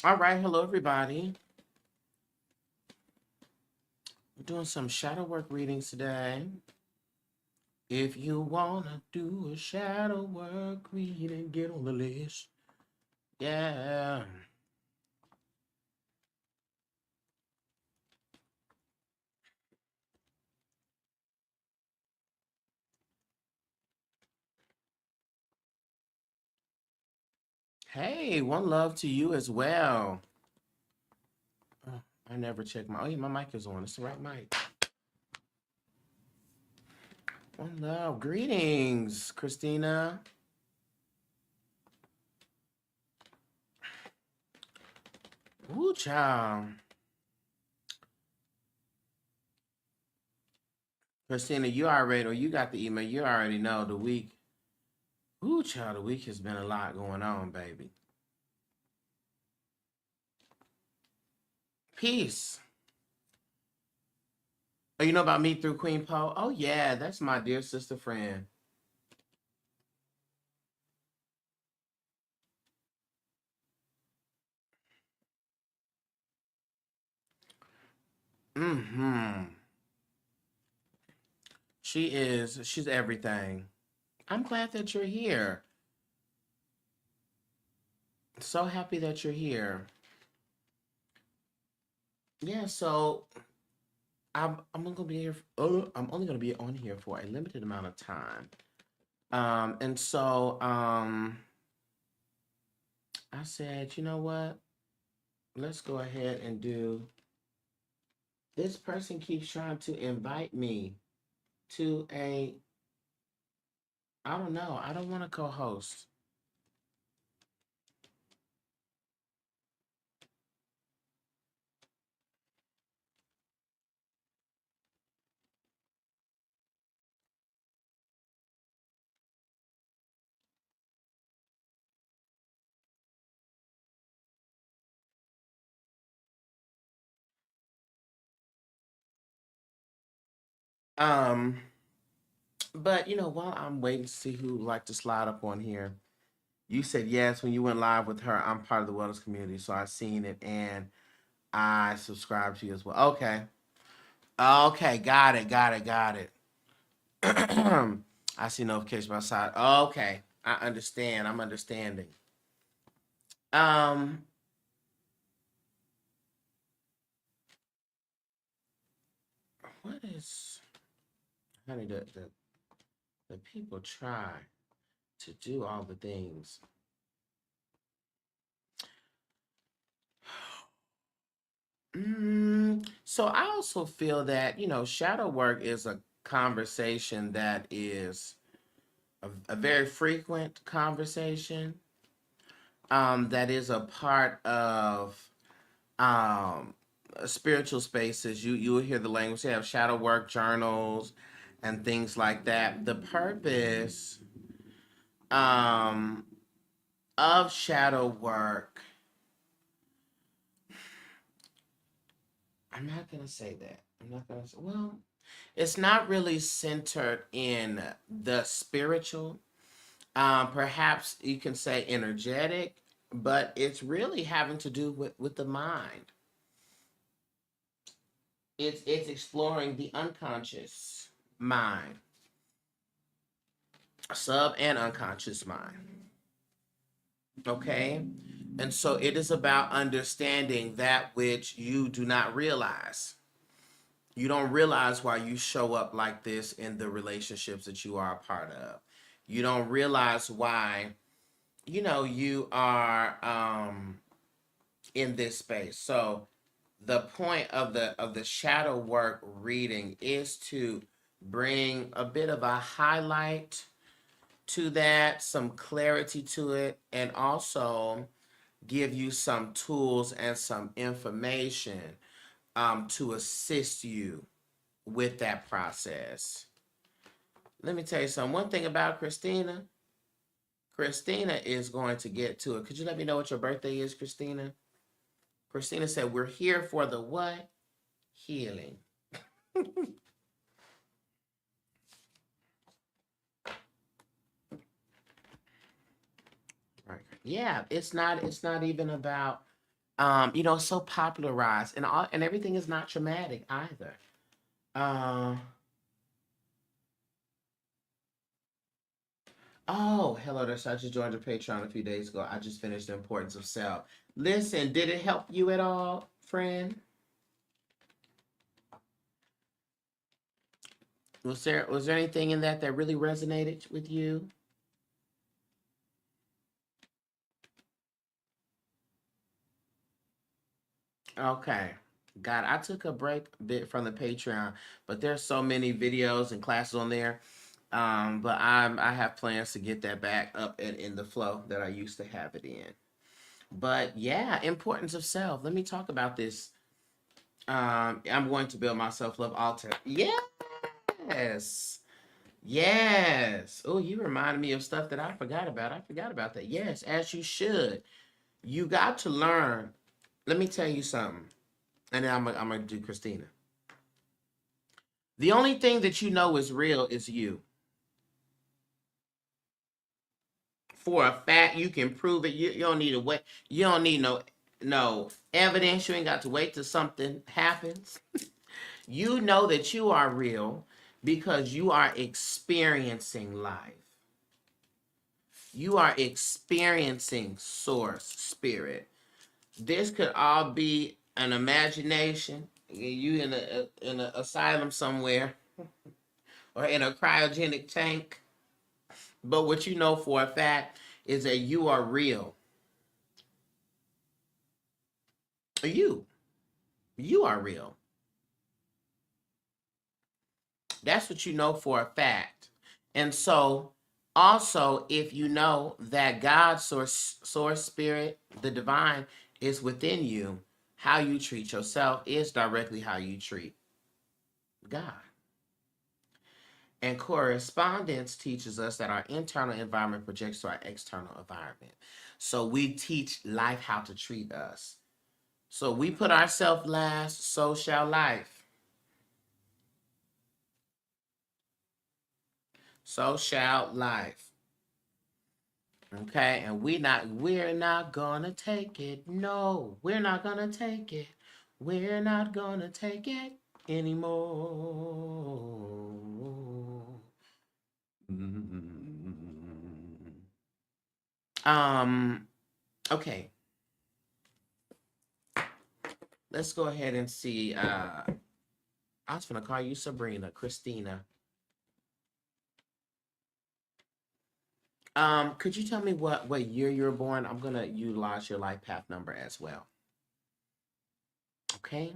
All right, hello everybody. We're doing some shadow work readings today. If you wanna do a shadow work reading, get on the list. Yeah. Hey, one love to you as well. I never check my. Oh yeah, my mic is on. It's the right mic. One love. Greetings, Christina. Woo, child. Christina, you already, or you got the email. You already know the week. Woo, child. The week has been a lot going on, baby. Peace. Oh, you know about me through Queen Poe? Oh yeah, that's my dear sister friend. Mm-hmm. She's everything. I'm glad that you're here. So happy that you're here. Yeah, so I'm gonna be here. I'm only gonna be on here for a limited amount of time. And so I said, you know what? Let's go ahead and do. This person keeps trying to invite me to a. I don't know. I don't want to co-host. Um, but while I'm waiting to see who would like to slide up on here, you said yes when you went live with her. I'm part of the wellness community, so I seen it and I subscribe to you as well. Okay, okay, got it. I see notification by side. Okay, I understand. I'm understanding. Um, what is honey? The people try to do all the things. So I also feel that, shadow work is a conversation that is a very frequent conversation, that is a part of um, spiritual spaces. You will hear the language. They have shadow work journals and things like that. The purpose um, of shadow work, I'm not going to say that. I'm not going to say, well, it's not really centered in the spiritual. Perhaps you can say energetic, but it's really having to do with the mind. It's exploring the unconscious mind, sub and unconscious mind. Okay? And so it is about understanding that which you do not realize. You don't realize why you show up like this in the relationships that you are a part of. You don't realize why, you are in this space. So the point of the shadow work reading is to bring a bit of a highlight to that, some clarity to it, and also give you some tools and some information to assist you with that process. Let me tell you something. One thing about Christina, Christina is going to get to it. Could you let me know what your birthday is, Christina? Christina said, we're here for the what? Healing. Right. Yeah, it's not even about So popularized, and everything is not traumatic either. Uh, oh, hello there. So I just joined your Patreon a few days ago. I just finished The Importance of Self. Listen, did it help you at all, friend? Was there anything in that really resonated with you? Okay. God, I took a break a bit from the Patreon, but there's so many videos and classes on there. But I have plans to get that back up and in the flow that I used to have it in. But yeah, importance of self. Let me talk about this. I'm going to build my self-love altar. Yes. Yes. Oh, you reminded me of stuff that I forgot about. I forgot about that. Yes, as you should. You got to learn. Let me tell you something. And then I'm going to do Christina. The only thing that you know is real is you. For a fact, you can prove it. You don't need to wait. You don't need no evidence. You ain't got to wait till something happens. You know that you are real because you are experiencing life. You are experiencing source spirit. This could all be an imagination. You in an asylum somewhere or in a cryogenic tank. But what you know for a fact is that you are real. You. You are real. That's what you know for a fact. And so, also, if you know that God, source spirit, the divine, is within you, how you treat yourself is directly how you treat God. And correspondence teaches us that our internal environment projects to our external environment. So we teach life how to treat us. So we put ourselves last, so shall life. So shall life. Okay, and we're not gonna take it. No, we're not gonna take it. We're not gonna take it anymore. Um, okay. Let's go ahead and see. I was gonna call you Sabrina, Christina. Could you tell me what year you were born? I'm gonna utilize your life path number as well. Okay.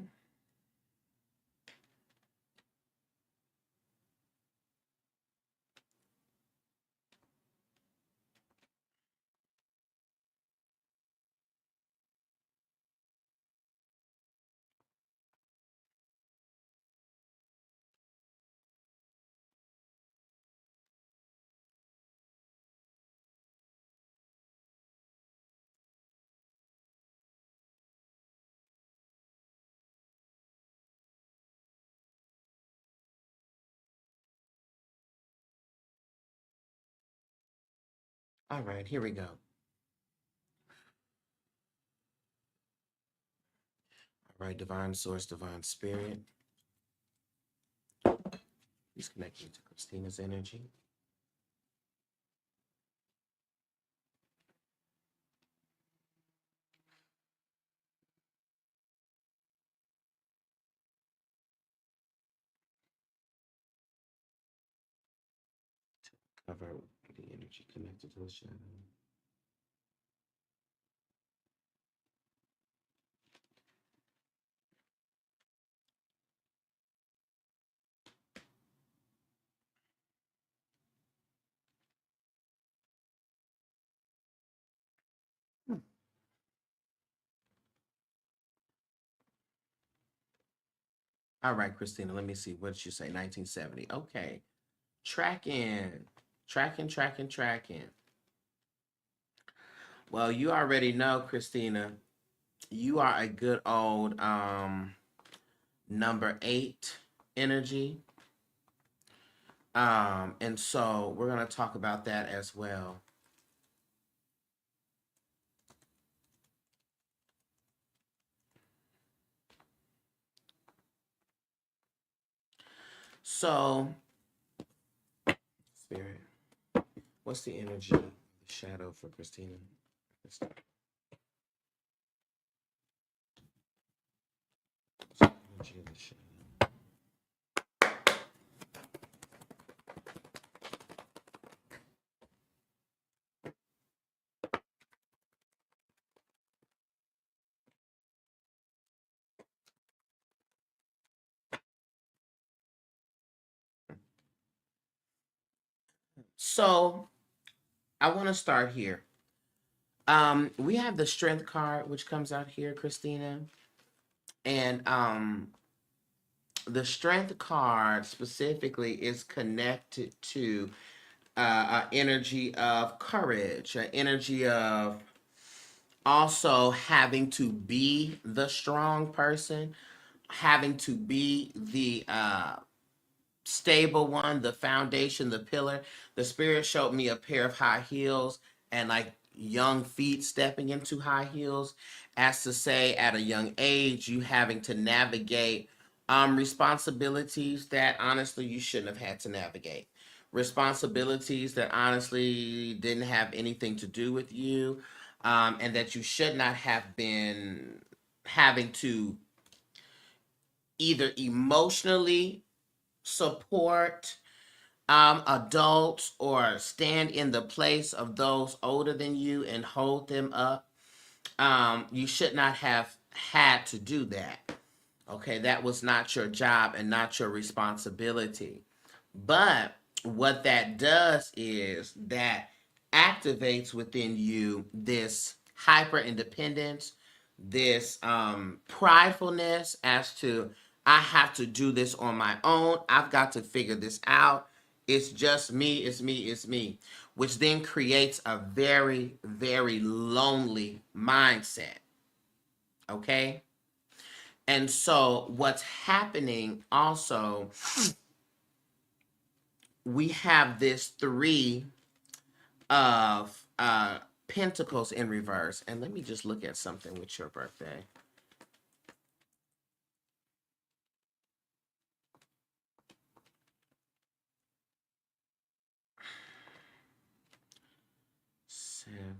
All right, here we go. All right, divine source, divine spirit. Please connect me to Christina's energy. Cover the energy connected to the shadow. All right, Christina, let me see. What did you say? 1970. Okay. Tracking. Tracking. Well, you already know, Christina, you are a good old number 8 energy. And so we're gonna talk about that as well. So, Spirit, what's the energy, the shadow for Christina? Energy of the shadow. So, I want to start here. We have the strength card, which comes out here, Christina. And the strength card specifically is connected to energy of courage, an energy of also having to be the strong person, having to be the stable one, the foundation, the pillar. The spirit showed me a pair of high heels and like young feet stepping into high heels, as to say at a young age you having to navigate responsibilities that honestly you shouldn't have had to navigate, responsibilities that honestly didn't have anything to do with you, and that you should not have been having to either emotionally support adults or stand in the place of those older than you and hold them up. You should not have had to do that. Okay, that was not your job and not your responsibility. But what that does is that activates within you this hyper independence, this pridefulness as to, I have to do this on my own. I've got to figure this out. It's just me, it's me, it's me, which then creates a very, very lonely mindset. Okay? And so what's happening also, we have this three of pentacles in reverse. And let me just look at something with your birthday. Seven.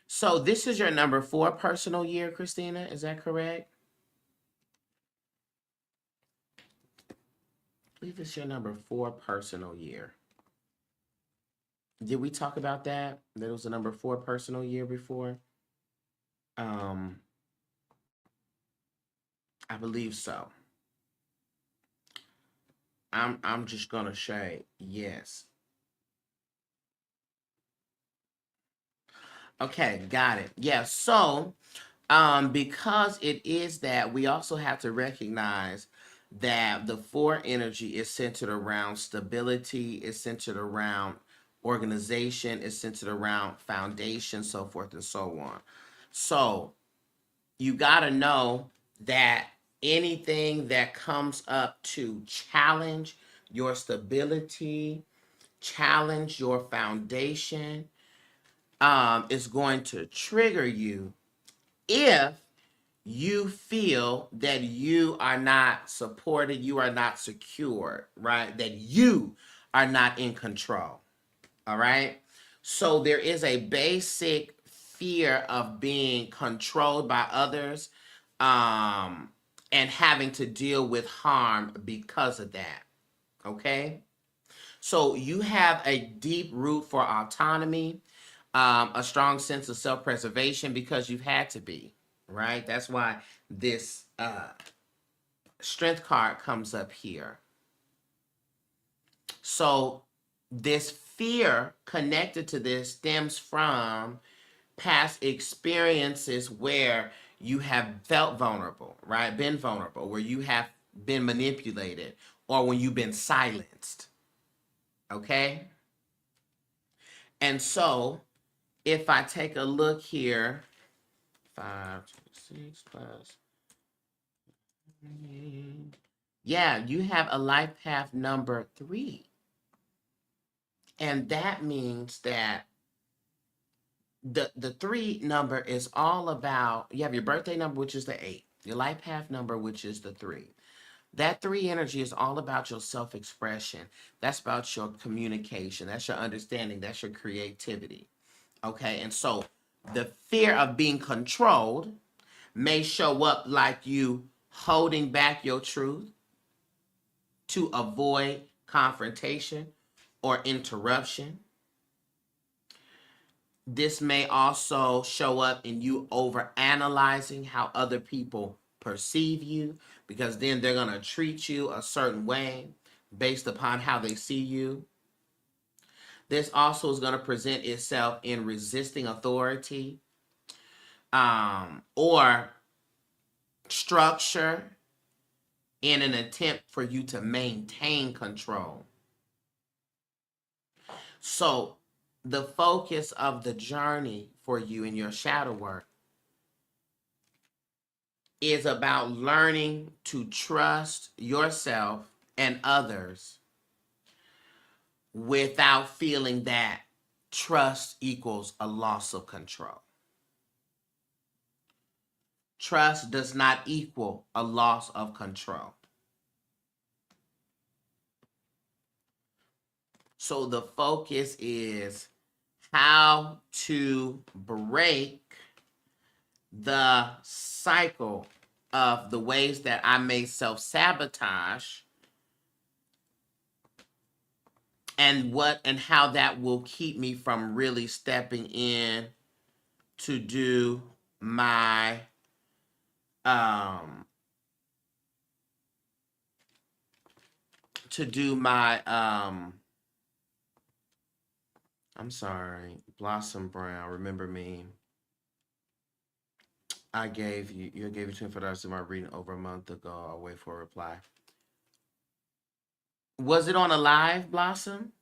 So this is your number 4 personal year, Christina. Is that correct? I believe it's your number 4 personal year. Did we talk about that? That it was the number 4 personal year before? Um, I believe so. I'm just gonna say yes. Okay, got it. Yeah, so because it is that, we also have to recognize that the 4 energy is centered around stability, is centered around organization, is centered around foundation, so forth and so on. So you got to know that anything that comes up to challenge your stability, challenge your foundation, is going to trigger you if you feel that you are not supported, you are not secure, right? That you are not in control. All right. So there is a basic fear of being controlled by others, and having to deal with harm because of that. Okay. So you have a deep root for autonomy, a strong sense of self-preservation because you've had to be, right? That's why this strength card comes up here. So this fear connected to this stems from past experiences where you have felt vulnerable, right? Been vulnerable, where you have been manipulated, or when you've been silenced. Okay? And so if I take a look here, 5, 6 plus. Yeah, you have a life path number 3. And that means that The 3 number is all about, you have your birthday number, which is the 8, your life path number, which is the 3. That 3 energy is all about your self-expression. That's about your communication. That's your understanding. That's your creativity. Okay, and so the fear of being controlled may show up like you holding back your truth to avoid confrontation or interruption. This may also show up in you over analyzing how other people perceive you, because then they're going to treat you a certain way based upon how they see you. This also is going to present itself in resisting authority, or structure in an attempt for you to maintain control. So the focus of the journey for you in your shadow work is about learning to trust yourself and others without feeling that trust equals a loss of control. Trust does not equal a loss of control. So the focus is how to break the cycle of the ways that I may self-sabotage, and how that will keep me from really stepping in to do my um I'm sorry, Blossom Brown, remember me. You gave me $24 to my reading over a month ago. I'll wait for a reply. Was it on a live, Blossom?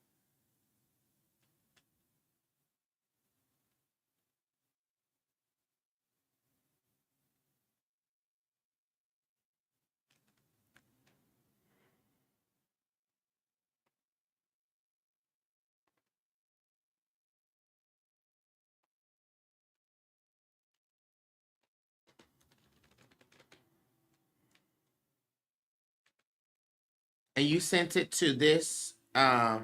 And you sent it to this well,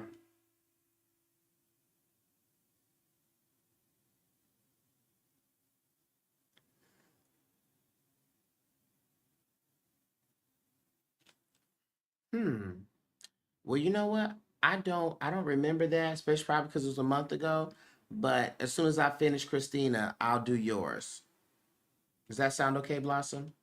you know what? I don't remember that, especially probably because it was a month ago. But as soon as I finish Christina, I'll do yours. Does that sound okay, Blossom?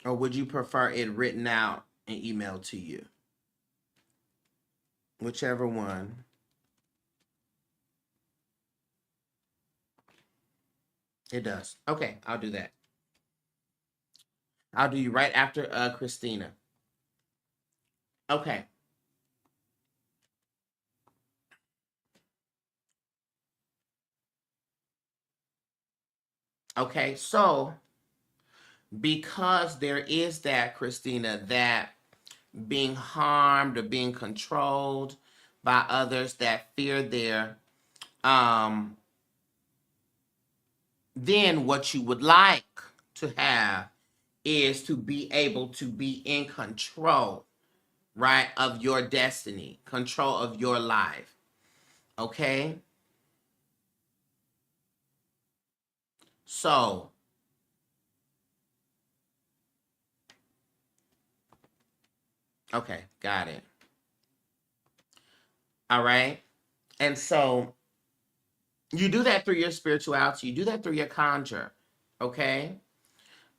Or would you prefer it written out and emailed to you? Whichever one. It does. Okay, I'll do that. I'll do you right after Christina. Okay. Okay, so because there is that, Christina, that being harmed or being controlled by others, that fear there, um, then what you would like to have is to be able to be in control, right, of your destiny, control of your life. Okay? So, okay, got it. All right. And so you do that through your spirituality, you do that through your conjure. Okay?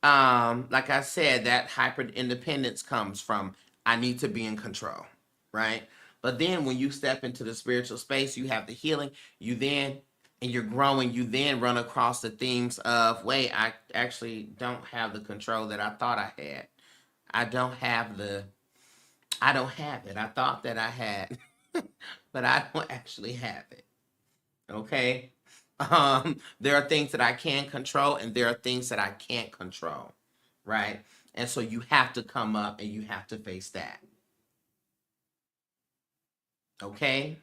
Like I said, that hyper independence comes from I need to be in control, right? But then when you step into the spiritual space, you have the healing, you then, and you're growing, you then run across the themes of, wait, I actually don't have the control that I thought I had. I don't have the, I don't have it. I thought that I had, but I don't actually have it. Okay? There are things that I can control and there are things that I can't control, right? And so you have to come up and you have to face that. Okay?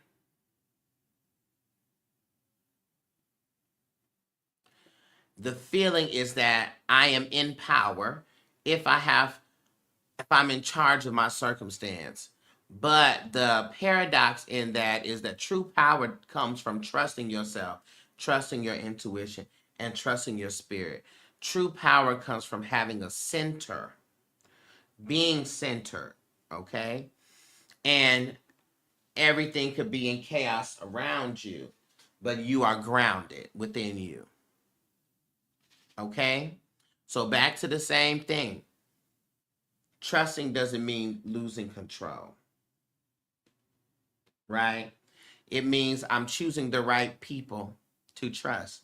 The feeling is that I am in power if I'm in charge of my circumstance. But the paradox in that is that true power comes from trusting yourself, trusting your intuition, and trusting your spirit. True power comes from having a center, being centered, okay? And everything could be in chaos around you, but you are grounded within you, okay? So back to the same thing. Trusting doesn't mean losing control, right? It means I'm choosing the right people to trust.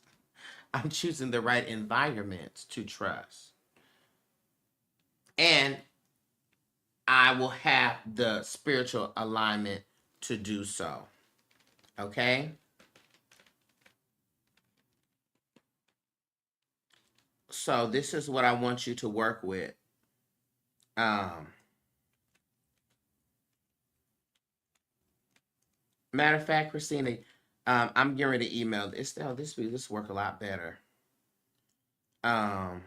I'm choosing the right environments to trust. And I will have the spiritual alignment to do so. Okay? So this is what I want you to work with. Matter of fact, Christina, I'm getting ready to email this. Oh, this work a lot better. Um,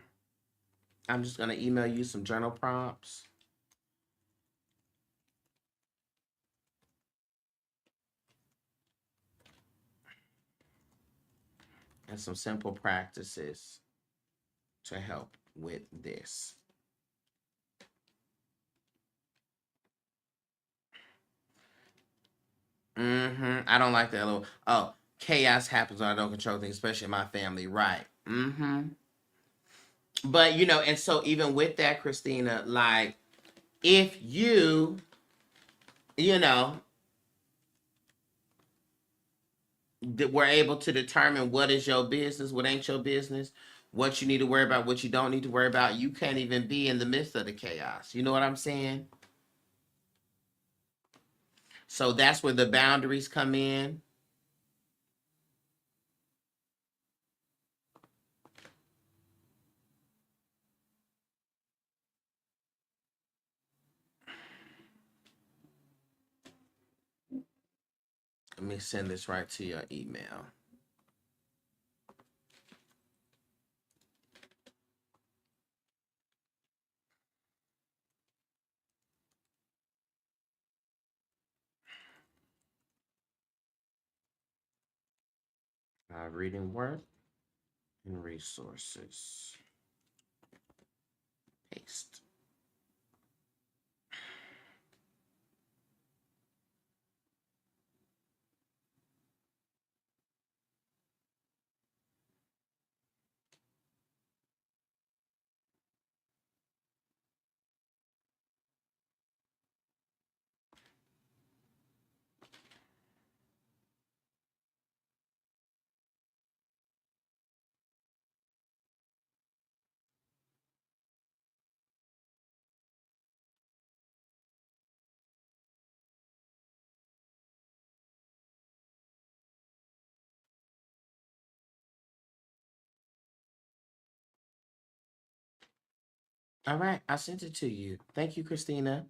I'm just gonna email you some journal prompts and some simple practices to help with this. I don't like that little. Oh, chaos happens when I don't control things, especially in my family. Right. But and so even with that, Christina, like if you know, were able to determine what is your business, what ain't your business, what you need to worry about, what you don't need to worry about, you can't even be in the midst of the chaos. You know what I'm saying? So that's where the boundaries come in. Let me send this right to your email. Reading work and resources. Paste. All right, I sent it to you. Thank you, Christina.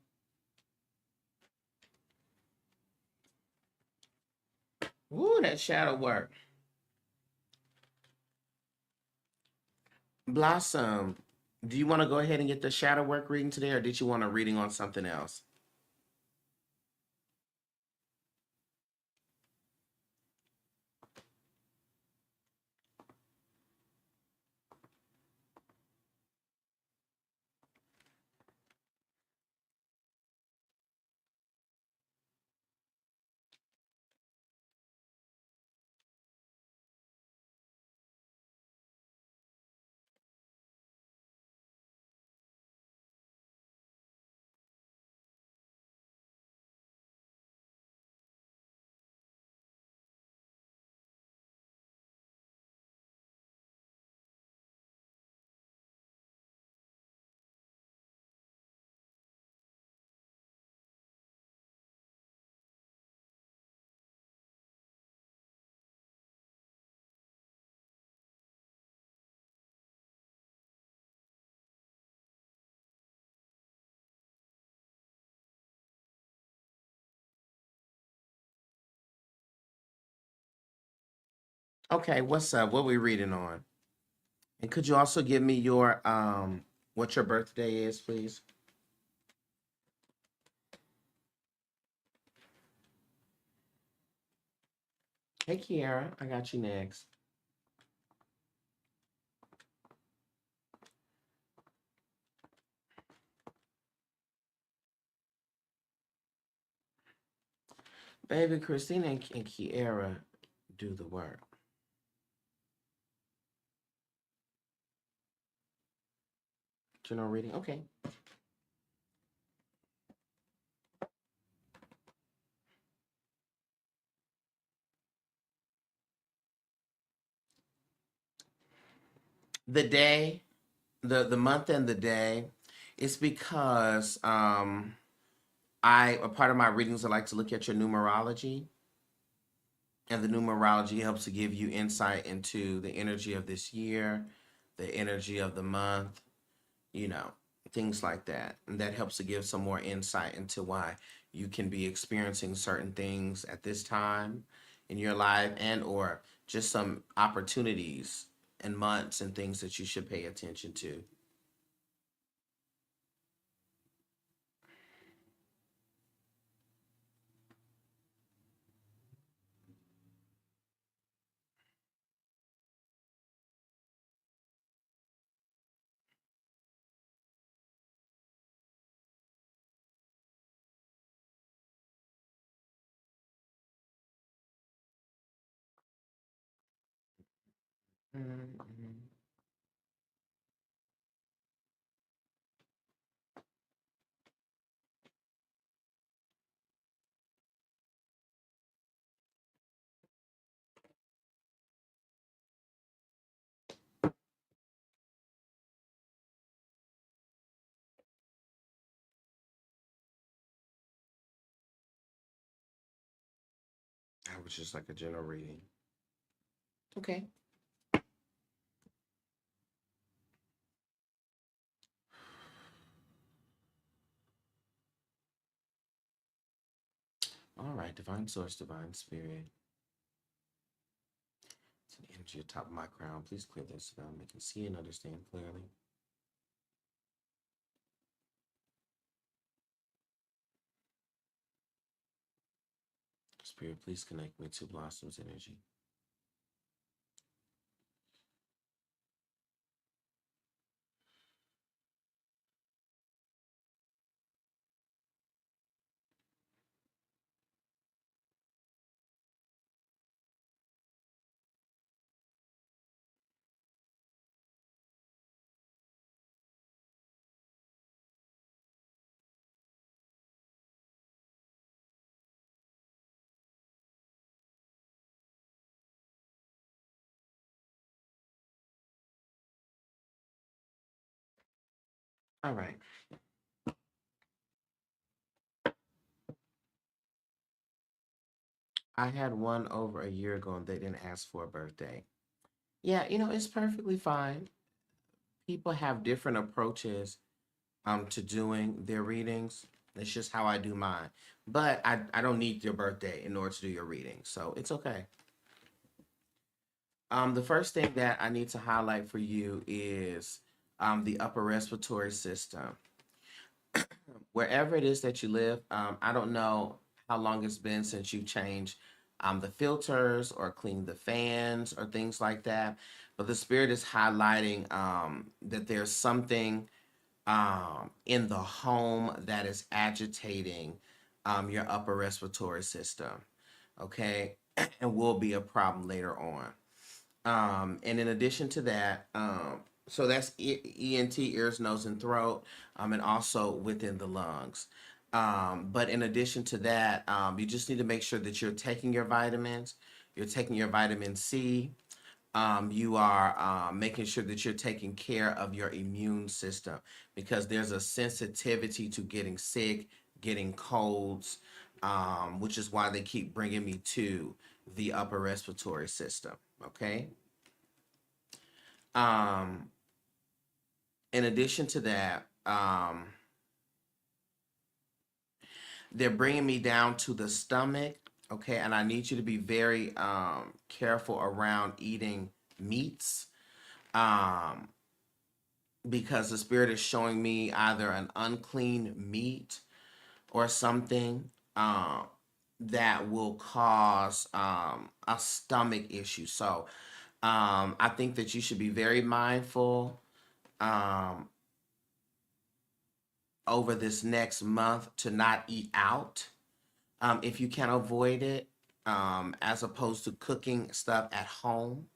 Ooh, that shadow work. Blossom, do you want to go ahead and get the shadow work reading today, or did you want a reading on something else? Okay, what's up? What we reading on? And could you also give me your what your birthday is, please? Hey Kiara, I got you next. Baby Christina and Kiara do the work. General reading. Okay. The day, the month and the day, it's because I a part of my readings I like to look at your numerology. And the numerology helps to give you insight into the energy of this year, the energy of the month, you know, things like that. And that helps to give some more insight into why you can be experiencing certain things at this time in your life, and or just some opportunities and months and things that you should pay attention to. Mhm. That was just like a general reading. Okay. All right. Divine source, divine spirit. It's an energy atop of my crown. Please clear this so that I can see and understand clearly. Spirit, please connect me to Blossom's energy. All right. I had one over a year ago and they didn't ask for a birthday. Yeah, it's perfectly fine. People have different approaches to doing their readings. It's just how I do mine. But I don't need your birthday in order to do your reading. So it's okay. The first thing that I need to highlight for you is the upper respiratory system. Wherever it is that you live, I don't know how long it's been since you've changed the filters or cleaned the fans or things like that. But the spirit is highlighting that there's something in the home that is agitating your upper respiratory system. Okay. And will be a problem later on. And in addition to that, so that's ENT, ears, nose, and throat, and also within the lungs. But in addition to that, you just need to make sure that you're taking your vitamins, you're taking your vitamin C, you are making sure that you're taking care of your immune system, because there's a sensitivity to getting sick, getting colds, which is why they keep bringing me to the upper respiratory system. Okay. Um, in addition to that, they're bringing me down to the stomach, Okay, and I need you to be very careful around eating meats. Um, because the spirit is showing me either an unclean meat or something that will cause a stomach issue. So I think that you should be very mindful um, over this next month to not eat out if you can avoid it, as opposed to cooking stuff at home.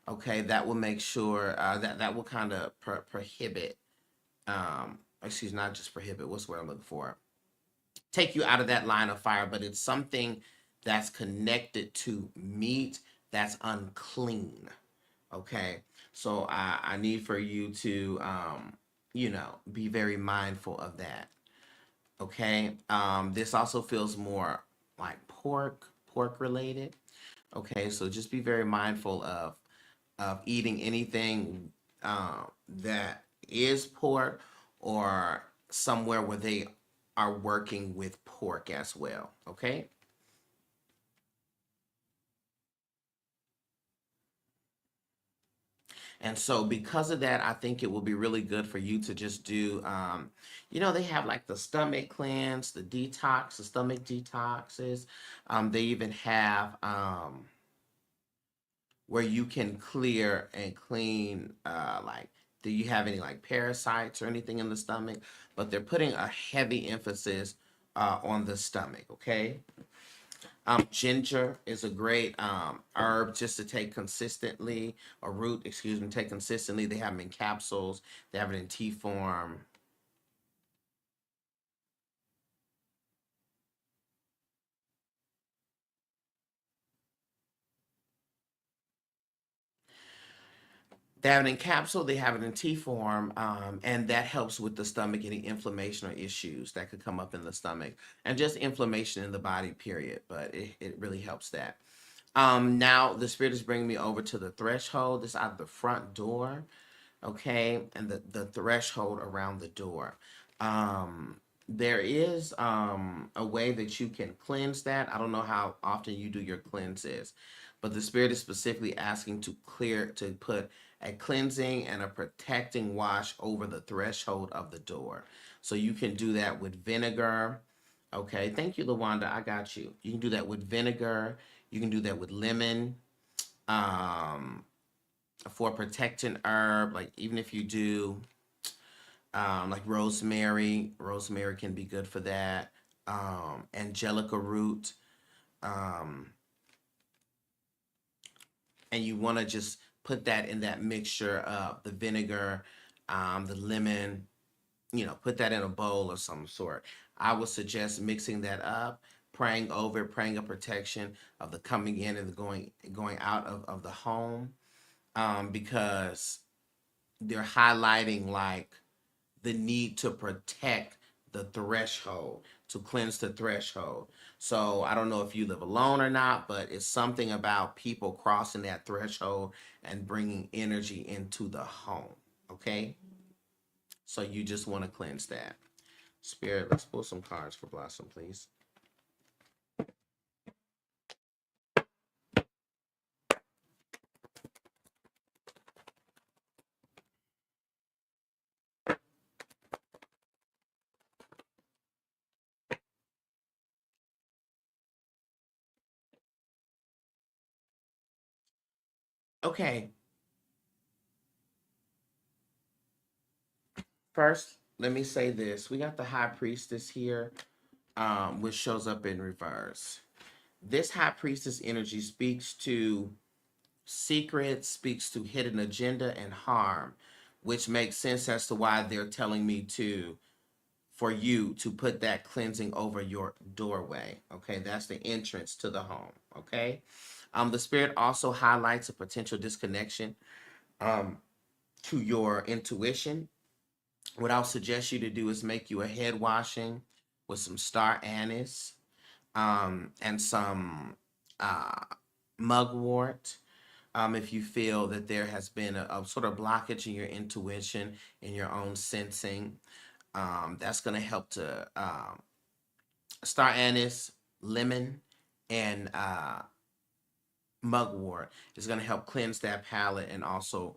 Okay, that will make sure that will kind of prohibit, excuse, not just prohibit, what's the word I'm looking for? Take you out of that line of fire, but it's something that's connected to meat that's unclean. Okay, so I need for you to, be very mindful of that. Okay, this also feels more like pork related. Okay, so just be very mindful of eating anything that is pork or somewhere where they are working with pork as well. Okay. And so, because of that, I think it will be really good for you to just do, they have like the stomach cleanse, the detox, the stomach detoxes. They even have where you can clear and clean, like, do you have any like parasites or anything in the stomach? But they're putting a heavy emphasis on the stomach, okay? Ginger is a great herb just to take consistently, or root, excuse me, take consistently. They have them in capsules, they have it in tea form. They have it in capsule, they have it in tea form, and that helps with the stomach, any inflammation or issues that could come up in the stomach, and just inflammation in the body, period. But it really helps that. Now the spirit is bringing me over to the threshold. This is out of the front door, okay, and the threshold around the door. There is a way that you can cleanse that. I don't know how often you do your cleanses, but the spirit is specifically asking to put a cleansing and a protecting wash over the threshold of the door. So you can do that with vinegar. Okay, thank you, Lawanda. I got you. You can do that with vinegar. You can do that with lemon. Um, for protecting herb, like even if you do like rosemary can be good for that. Angelica root, um, and you want to just put that in that mixture of the vinegar, the lemon, put that in a bowl of some sort. I would suggest mixing that up, praying over, praying a protection of the coming in and the going out of the home, because they're highlighting like the need to protect the threshold, to cleanse the threshold. So I don't know if you live alone or not, but it's something about people crossing that threshold and bringing energy into the home. Okay? So you just want to cleanse that. Spirit, let's pull some cards for Blossom, please. Okay, first, let me say this. We got the High Priestess here, which shows up in reverse. This High Priestess energy speaks to secrets, speaks to hidden agenda and harm, which makes sense as to why they're telling me for you to put that cleansing over your doorway. Okay, that's the entrance to the home. Okay, the spirit also highlights a potential disconnection um, to your intuition. What I'll suggest you to do is make you a head washing with some star anise and some uh, mugwort. If you feel that there has been a sort of blockage in your intuition, in your own sensing, that's going to help to star anise, lemon, and mugwort is going to help cleanse that palate and also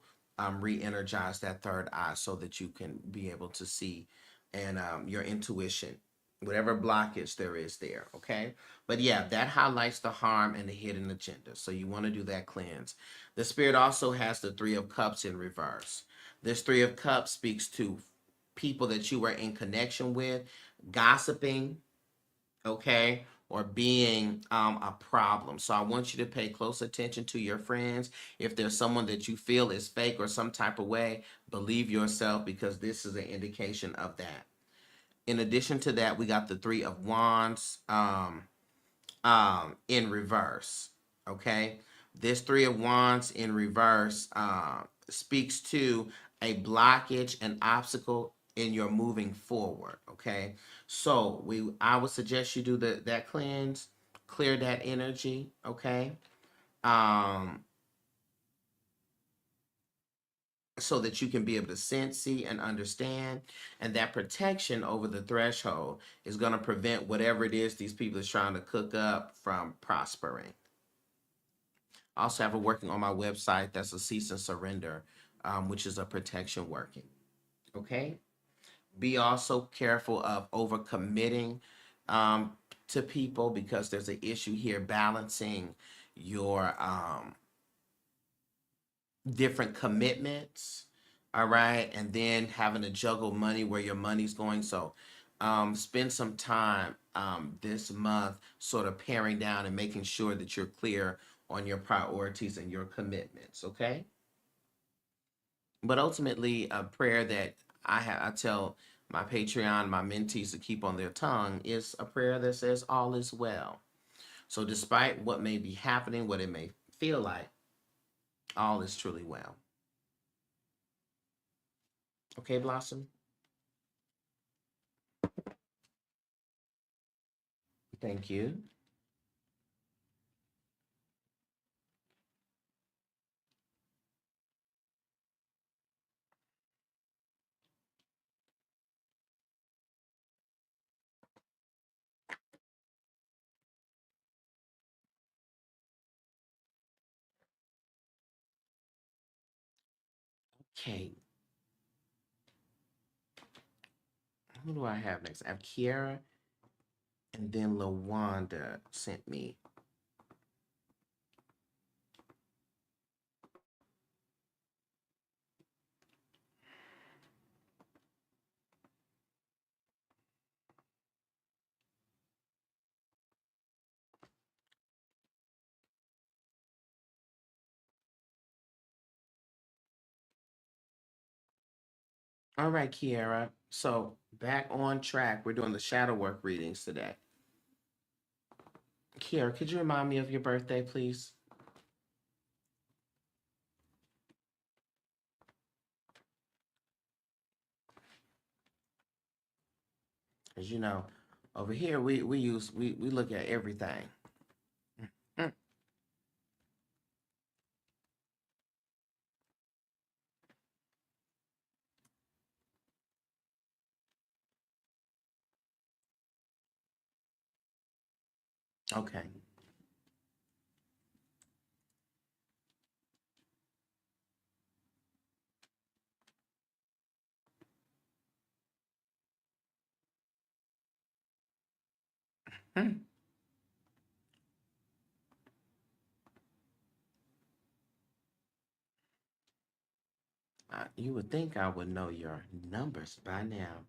re-energize that third eye so that you can be able to see and your intuition, whatever blockage there is there. Okay, but yeah, that highlights the harm and the hidden agenda, so you want to do that cleanse. The spirit also has the Three of Cups in reverse. This Three of Cups speaks to people that you were in connection with, gossiping, okay, or being a problem. So I want you to pay close attention to your friends. If there's someone that you feel is fake or some type of way, believe yourself, because this is an indication of that. In addition to that, we got the Three of Wands in reverse. Okay, this Three of Wands in reverse speaks to a blockage, an obstacle in your moving forward. Okay, so I would suggest you do that cleanse, clear that energy. Okay, um, so that you can be able to sense, see, and understand. And that protection over the threshold is going to prevent whatever it is these people are trying to cook up from prospering. I also have a working on my website that's a cease and surrender, which is a protection working. Okay. Be also careful of overcommitting to people, because there's an issue here balancing your different commitments. All right. And then having to juggle money where your money's going. So spend some time this month sort of paring down and making sure that you're clear on your priorities and your commitments. Okay. But ultimately, a prayer that I tell my Patreon, my mentees to keep on their tongue is a prayer that says, all is well. So despite what may be happening, what it may feel like, all is truly well. Okay, Blossom? Thank you. Okay, who do I have next? I have Kiara, and then LaWanda sent me. All right, Kiara. So back on track. We're doing the shadow work readings today. Kiara, could you remind me of your birthday, please? As you know, over here we look at everything. Mm, okay. Hmm. You would think I would know your numbers by now,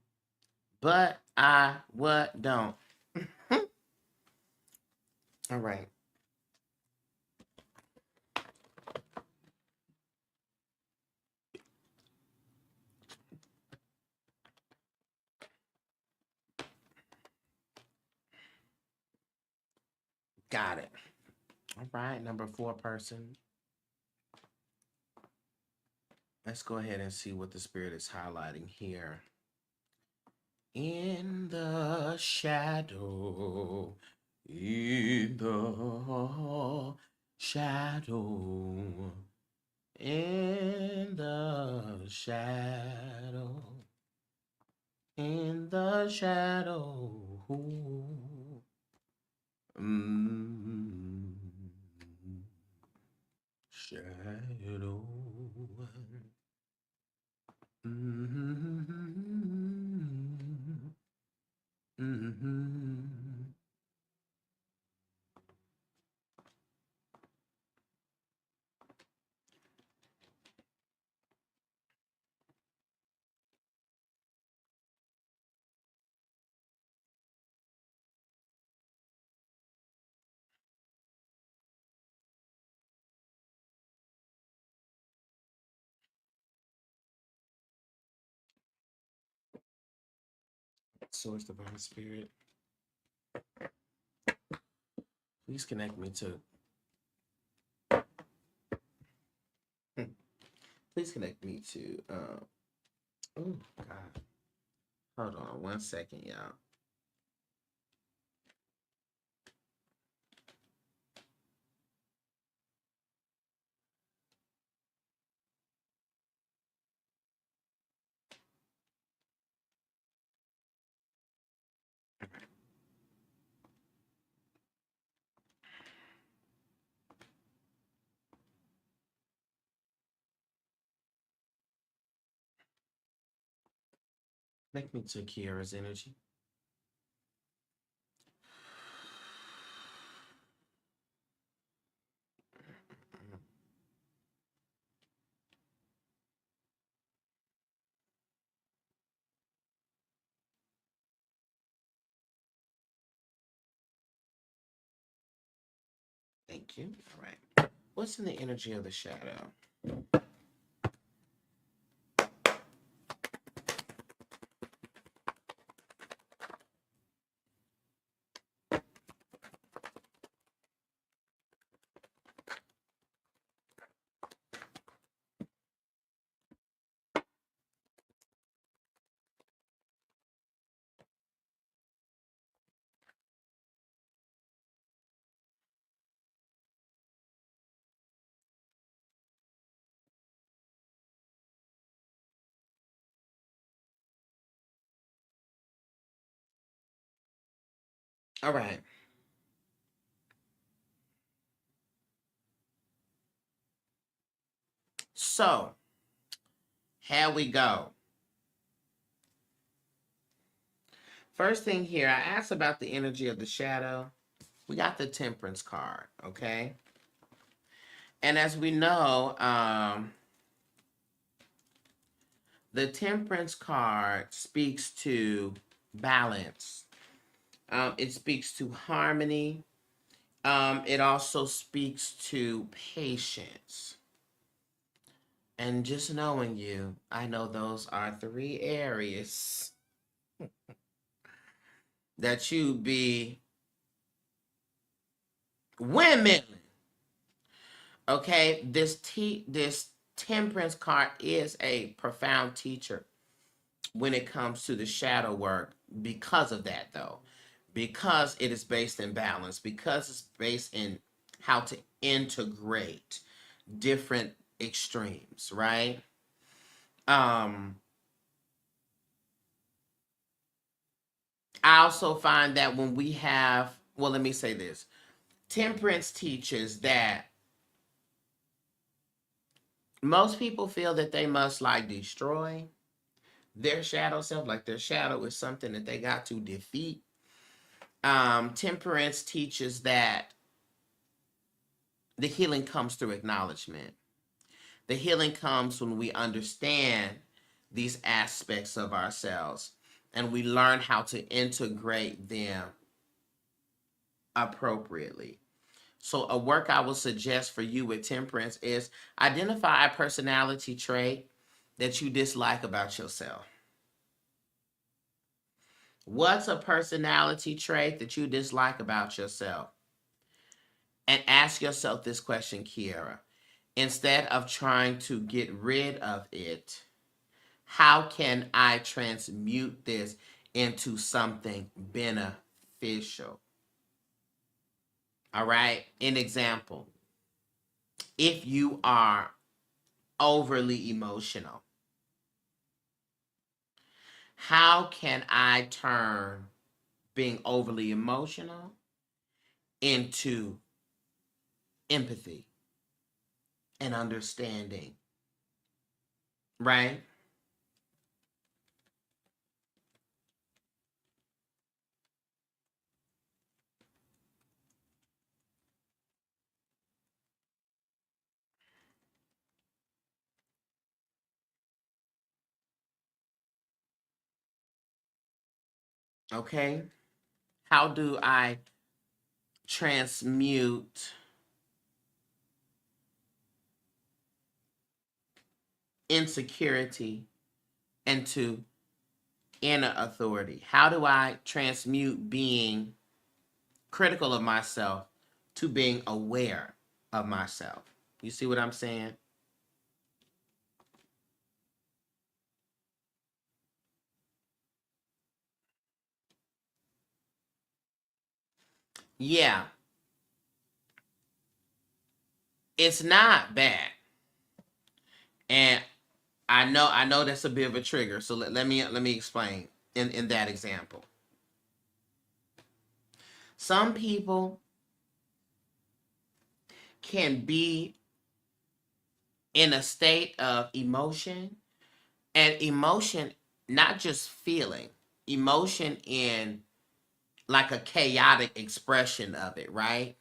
but I what don't. All right, got it. All right, number 4 person. Let's go ahead and see what the spirit is highlighting here. In the shadow, in the shadow, in the shadow, in the shadow. shadow. Mm-hmm. Mm-hmm. Source divine spirit, please connect me to. Please connect me to. Oh God, hold on 1 second, y'all. Connect me to Kiara's energy. Thank you. All right. What's in the energy of the shadow? All right. So, here we go. First thing here, I asked about the energy of the shadow. We got the Temperance card, okay? And as we know, the Temperance card speaks to balance. It speaks to harmony. It also speaks to patience. And just knowing you, I know those are 3 areas that you be women. Okay, this Temperance card is a profound teacher when it comes to the shadow work because of that, though. Because it is based in balance, because it's based in how to integrate different extremes, right? Um, I also find that when we have, well, let me say this. Temperance teaches that most people feel that they must like destroy their shadow self, like their shadow is something that they got to defeat. Temperance teaches that the healing comes through acknowledgement. The healing comes when we understand these aspects of ourselves and we learn how to integrate them appropriately. So, a work I would suggest for you with Temperance is identify a personality trait that you dislike about yourself. What's a personality trait that you dislike about yourself? And ask yourself this question, Kiara. Instead of trying to get rid of it, how can I transmute this into something beneficial? All right. An example, if you are overly emotional, how can I turn being overly emotional into empathy? and understanding, right? Okay. How do I transmute insecurity into inner authority? How do I transmute being critical of myself to being aware of myself? You see what I'm saying? Yeah, it's not bad. And I know that's a bit of a trigger. So let me explain in that example. Some people can be in a state of emotion, and emotion, not just feeling, emotion in like a chaotic expression of it, right?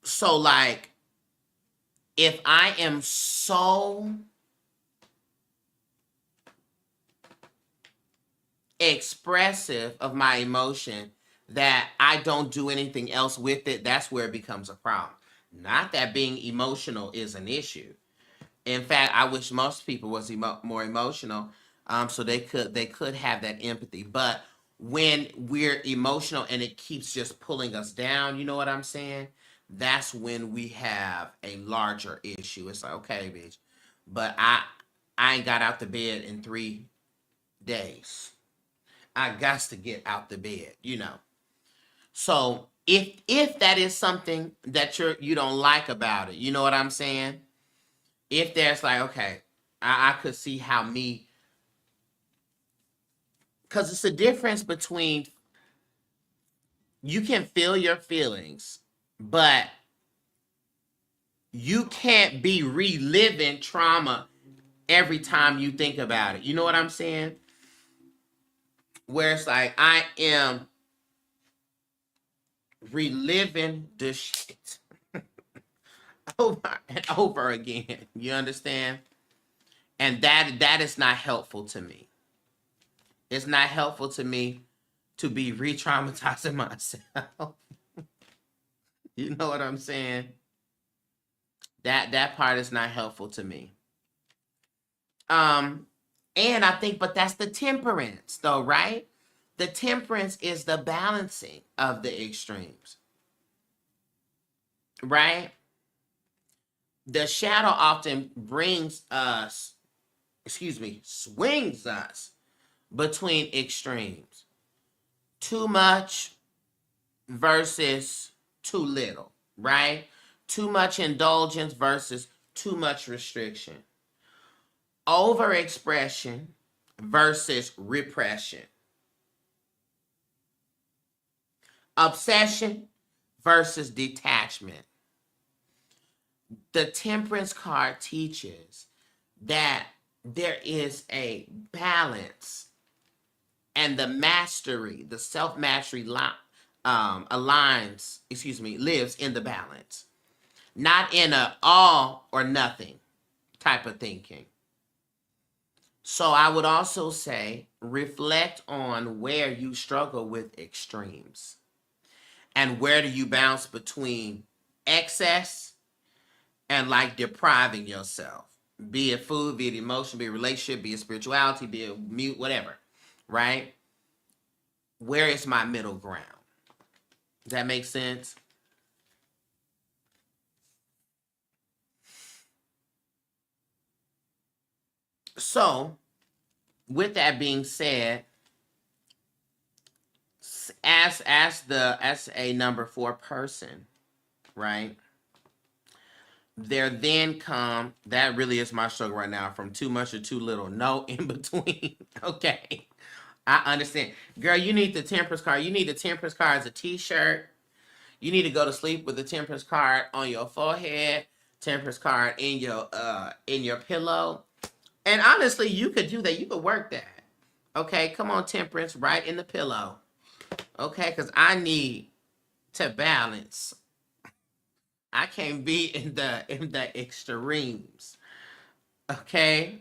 So like if I am so expressive of my emotion that I don't do anything else with it, that's where it becomes a problem. Not that being emotional is an issue. In fact, I wish most people was more emotional, so they could have that empathy. But when we're emotional and it keeps just pulling us down, you know what I'm saying? That's when we have a larger issue. It's like, okay, bitch, but I ain't got out the bed in 3 days. I got to get out the bed. So if that is something that you don't like about it, you know what I'm saying? If there's like, okay, I could see how me, because it's a difference between you can feel your feelings, but you can't be reliving trauma every time you think about it. You know what I'm saying? Where it's like I am reliving the shit over and over again. You understand? And that is not helpful to me. It's not helpful to me to be re-traumatizing myself. You know what I'm saying? That part is not helpful to me. Um, and I think, but that's the temperance, though, right? The temperance is the balancing of the extremes, right? The shadow often brings us, swings us between extremes. Too much versus too little, right? Too much indulgence versus too much restriction. Overexpression versus repression. Obsession versus detachment. The temperance card teaches that there is a balance, and the mastery, the self mastery lives in the balance, not in a all or nothing type of thinking. So I would also say reflect on where you struggle with extremes and where do you bounce between excess and like depriving yourself, be it food, be it emotion, be it relationship, be it spirituality, be it mute, whatever, right? Where is my middle ground? Does that make sense? So, with that being said, as a number 4 person, right? There then come, that really is my struggle right now, from too much or too little, no in between. Okay, I understand, girl. You need the temperance card. You need the temperance card as a T-shirt. You need to go to sleep with the temperance card on your forehead. Temperance card in your pillow. And honestly, you could do that. You could work that. Okay, come on, Temperance, right in the pillow. Okay, because I need to balance. I can't be in the extremes. Okay?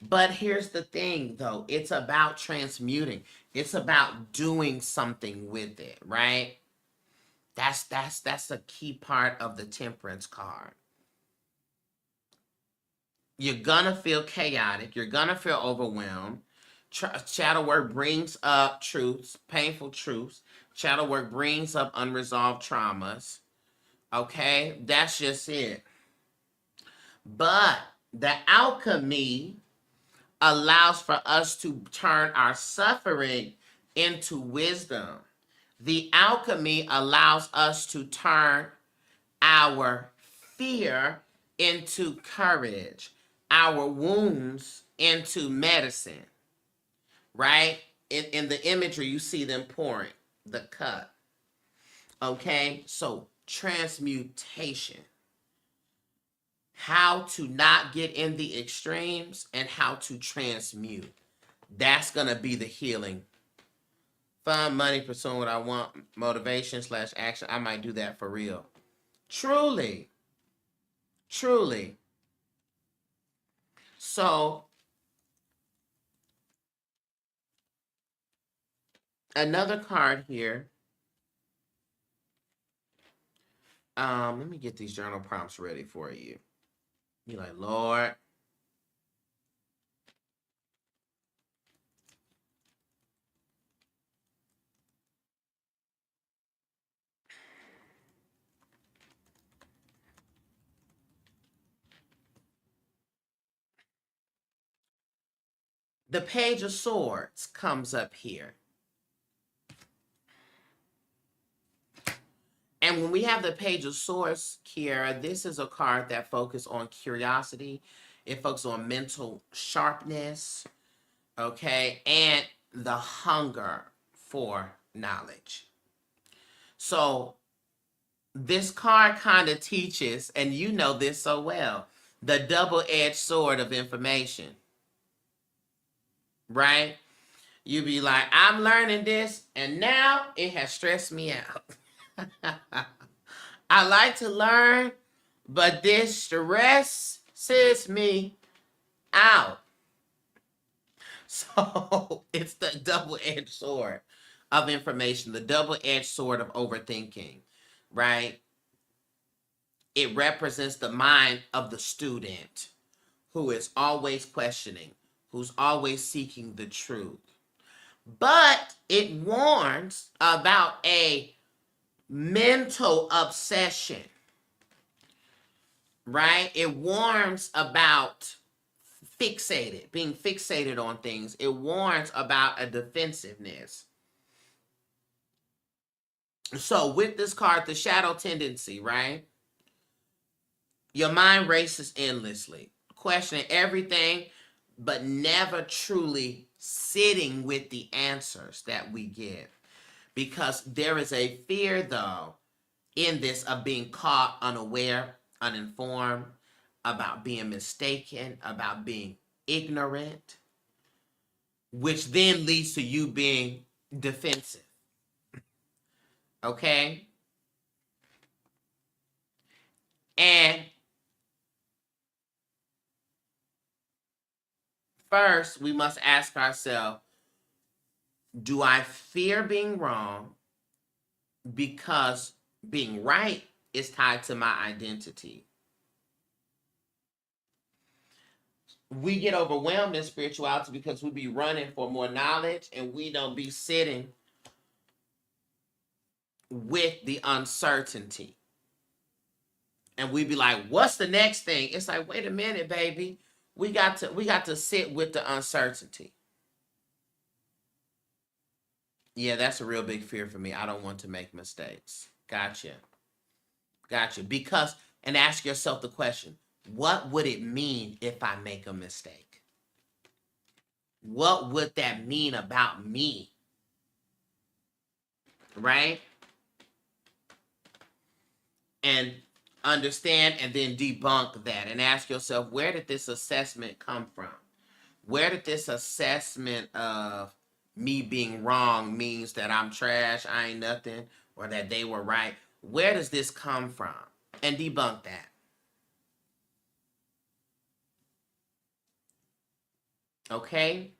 But here's the thing though. It's about transmuting. It's about doing something with it, right? That's a key part of the Temperance card. You're gonna feel chaotic. You're gonna feel overwhelmed. Shadow work brings up truths, painful truths. Shadow work brings up unresolved traumas. Okay, that's just it. But the alchemy allows for us to turn our suffering into wisdom. The alchemy allows us to turn our fear into courage, our wounds into medicine, right? In the imagery, you see them pouring the cup. Okay, so transmutation. How to not get in the extremes and how to transmute. That's going to be the healing. Fun, money, pursuing what I want, motivation / action. I might do that for real. Truly. Truly. So, another card here. Let me get these journal prompts ready for you. You're like, Lord. The Page of Swords comes up here. And when we have the Page of Swords, Kiara, this is a card that focuses on curiosity. It focuses on mental sharpness, okay, and the hunger for knowledge. So this card kind of teaches, and you know this so well, the double-edged sword of information, right? You be like, I'm learning this, and now it has stressed me out. I like to learn, but this stresses me out. So it's the double-edged sword of information, the double-edged sword of overthinking, right? It represents the mind of the student who is always questioning, who's always seeking the truth. But it warns about a mental obsession, right? It warns about being fixated on things. It warns about a defensiveness. So with this card, the shadow tendency, right? Your mind races endlessly, questioning everything, but never truly sitting with the answers that we get. Because there is a fear, though, in this of being caught unaware, uninformed, about being mistaken, about being ignorant, which then leads to you being defensive. Okay? And first, we must ask ourselves, do I fear being wrong because being right is tied to my identity? We get overwhelmed in spirituality because we be running for more knowledge and we don't be sitting with the uncertainty. And we be like, what's the next thing? It's like, wait a minute, baby. We got to sit with the uncertainty. Yeah, that's a real big fear for me. I don't want to make mistakes. Gotcha. Because, and ask yourself the question, what would it mean if I make a mistake? What would that mean about me? Right? and understand and then debunk that and ask yourself, where did this assessment come from? Where did this assessment of me being wrong means that I'm trash, I ain't nothing, or that they were right? Where does this come from? And debunk that. Okay?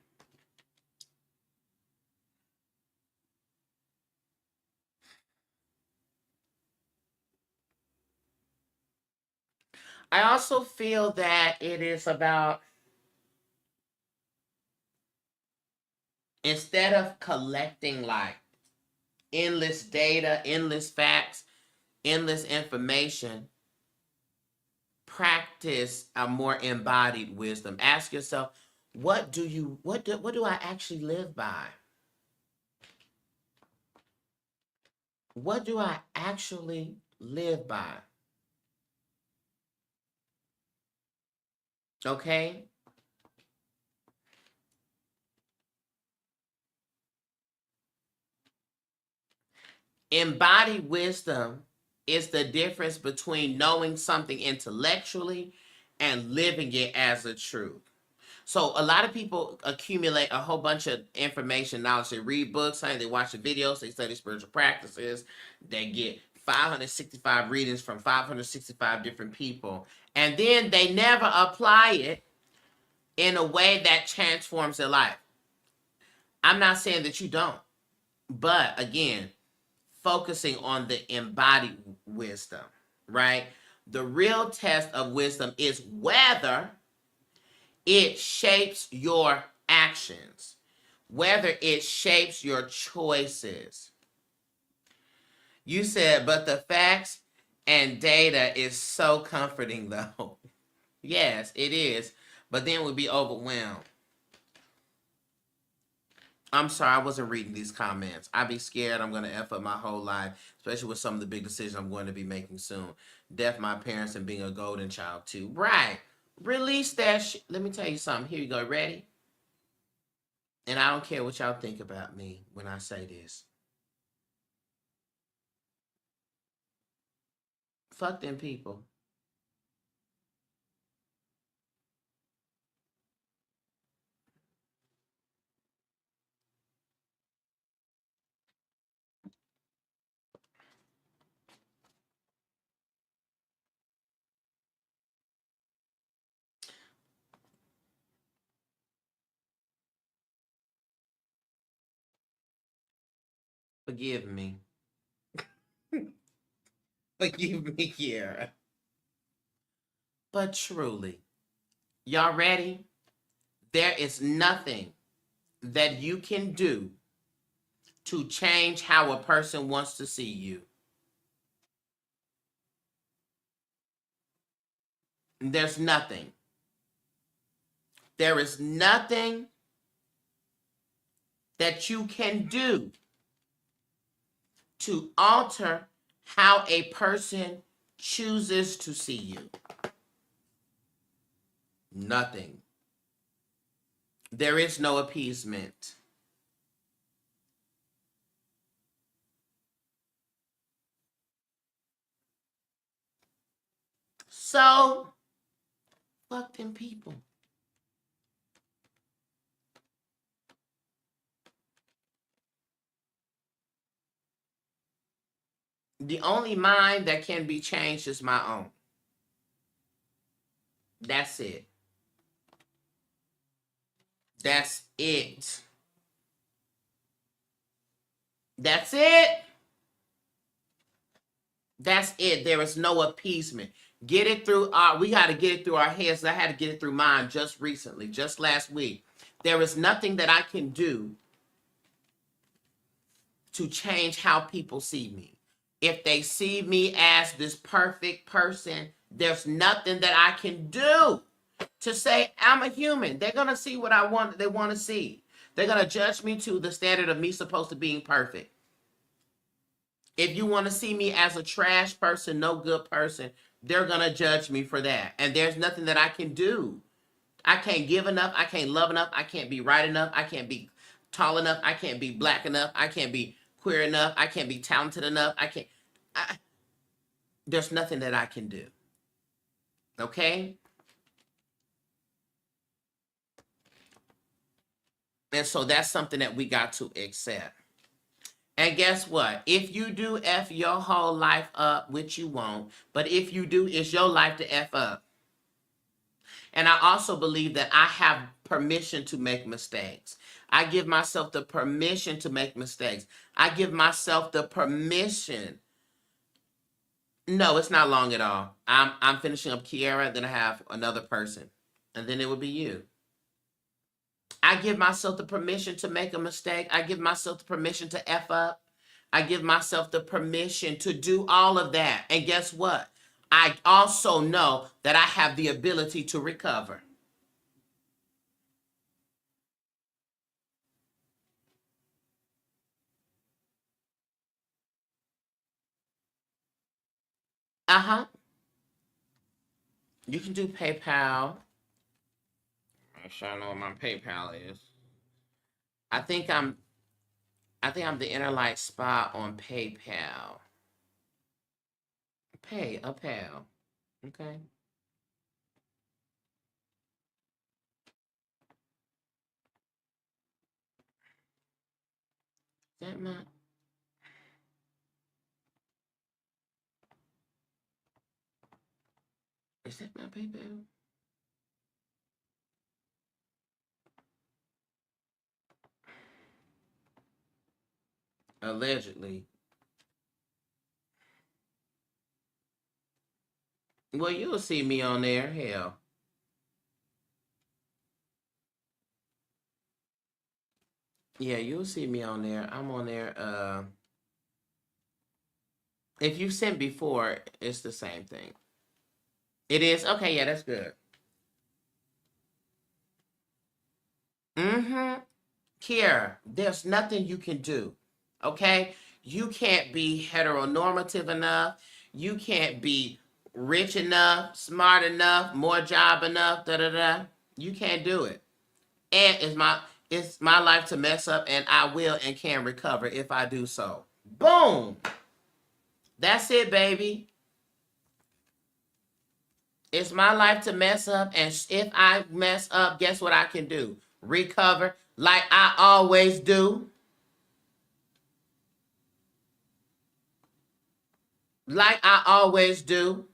I also feel that it is about, instead of collecting like endless data, endless facts, endless information, practice a more embodied wisdom. Ask yourself, what do I actually live by? What do I actually live by? Okay? Embodied wisdom is the difference between knowing something intellectually and living it as a truth. So a lot of people accumulate a whole bunch of information, knowledge. They read books, they watch the videos, they study spiritual practices, they get 565 readings from 565 different people, and then they never apply it in a way that transforms their life. I'm not saying that you don't, but again, focusing on the embodied wisdom, right? The real test of wisdom is whether it shapes your actions, whether it shapes your choices. You said, but the facts and data is so comforting, though. Yes, it is. But then we'd be overwhelmed. I'm sorry, I wasn't reading these comments. I'd be scared I'm going to F up my whole life, especially with some of the big decisions I'm going to be making soon. Death my parents and being a golden child, too. Right. Release that Let me tell you something. Here you go. Ready? And I don't care what y'all think about me when I say this. Fuck them people. Forgive me. Forgive me, Kiara. But truly, y'all ready? There is nothing that you can do to change how a person wants to see you. There's nothing. There is nothing that you can do to alter how a person chooses to see you. Nothing. There is no appeasement. So, fuck them people. The only mind that can be changed is my own. That's it. That's it. That's it. That's it. There is no appeasement. Get it through we got to get it through our heads. I had to get it through mine just recently, just last week. There is nothing that I can do to change how people see me. If they see me as this perfect person, there's nothing that I can do to say I'm a human. They're going to see what they want to see. They're going to judge me to the standard of me supposed to being perfect. If you want to see me as a trash person, no good person, they're going to judge me for that. And there's nothing that I can do. I can't give enough. I can't love enough. I can't be right enough. I can't be tall enough. I can't be black enough. I can't be queer enough. I can't be talented enough. there's nothing that I can do. Okay? And so that's something that we got to accept. And guess what? If you do F your whole life up, which you won't, but if you do, it's your life to F up. And I also believe that I have permission to make mistakes. I give myself the permission to make mistakes. I give myself the permission. No, it's not long at all. I'm finishing up Kiara, then I have another person. And then it would be you. I give myself the permission to make a mistake. I give myself the permission to F up. I give myself the permission to do all of that. And guess what? I also know that I have the ability to recover. Uh-huh. You can do PayPal. Make sure I know what my PayPal is. I think I'm the Inner Light Spa on PayPal. Pay a pal. Okay. Is that my is that my PayPal? Allegedly. Well, you'll see me on there. Hell. Yeah, you'll see me on there. I'm on there. If you sent before, it's the same thing. It is? Okay, yeah, that's good. Mm-hmm. Kiara, there's nothing you can do. Okay? You can't be heteronormative enough. You can't be rich enough, smart enough, more job enough, da da da. You can't do it. And it's my life to mess up, and I will and can recover if I do so. Boom. That's it, baby. It's my life to mess up, and if I mess up, guess what I can do? Recover like I always do. Like I always do.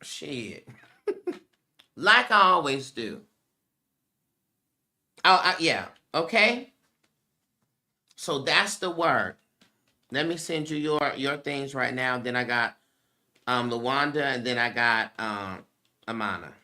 Shit. Like I always do. Oh, yeah. Okay. So that's the word. Let me send you your things right now. Then I got Lawanda, and then I got Amana.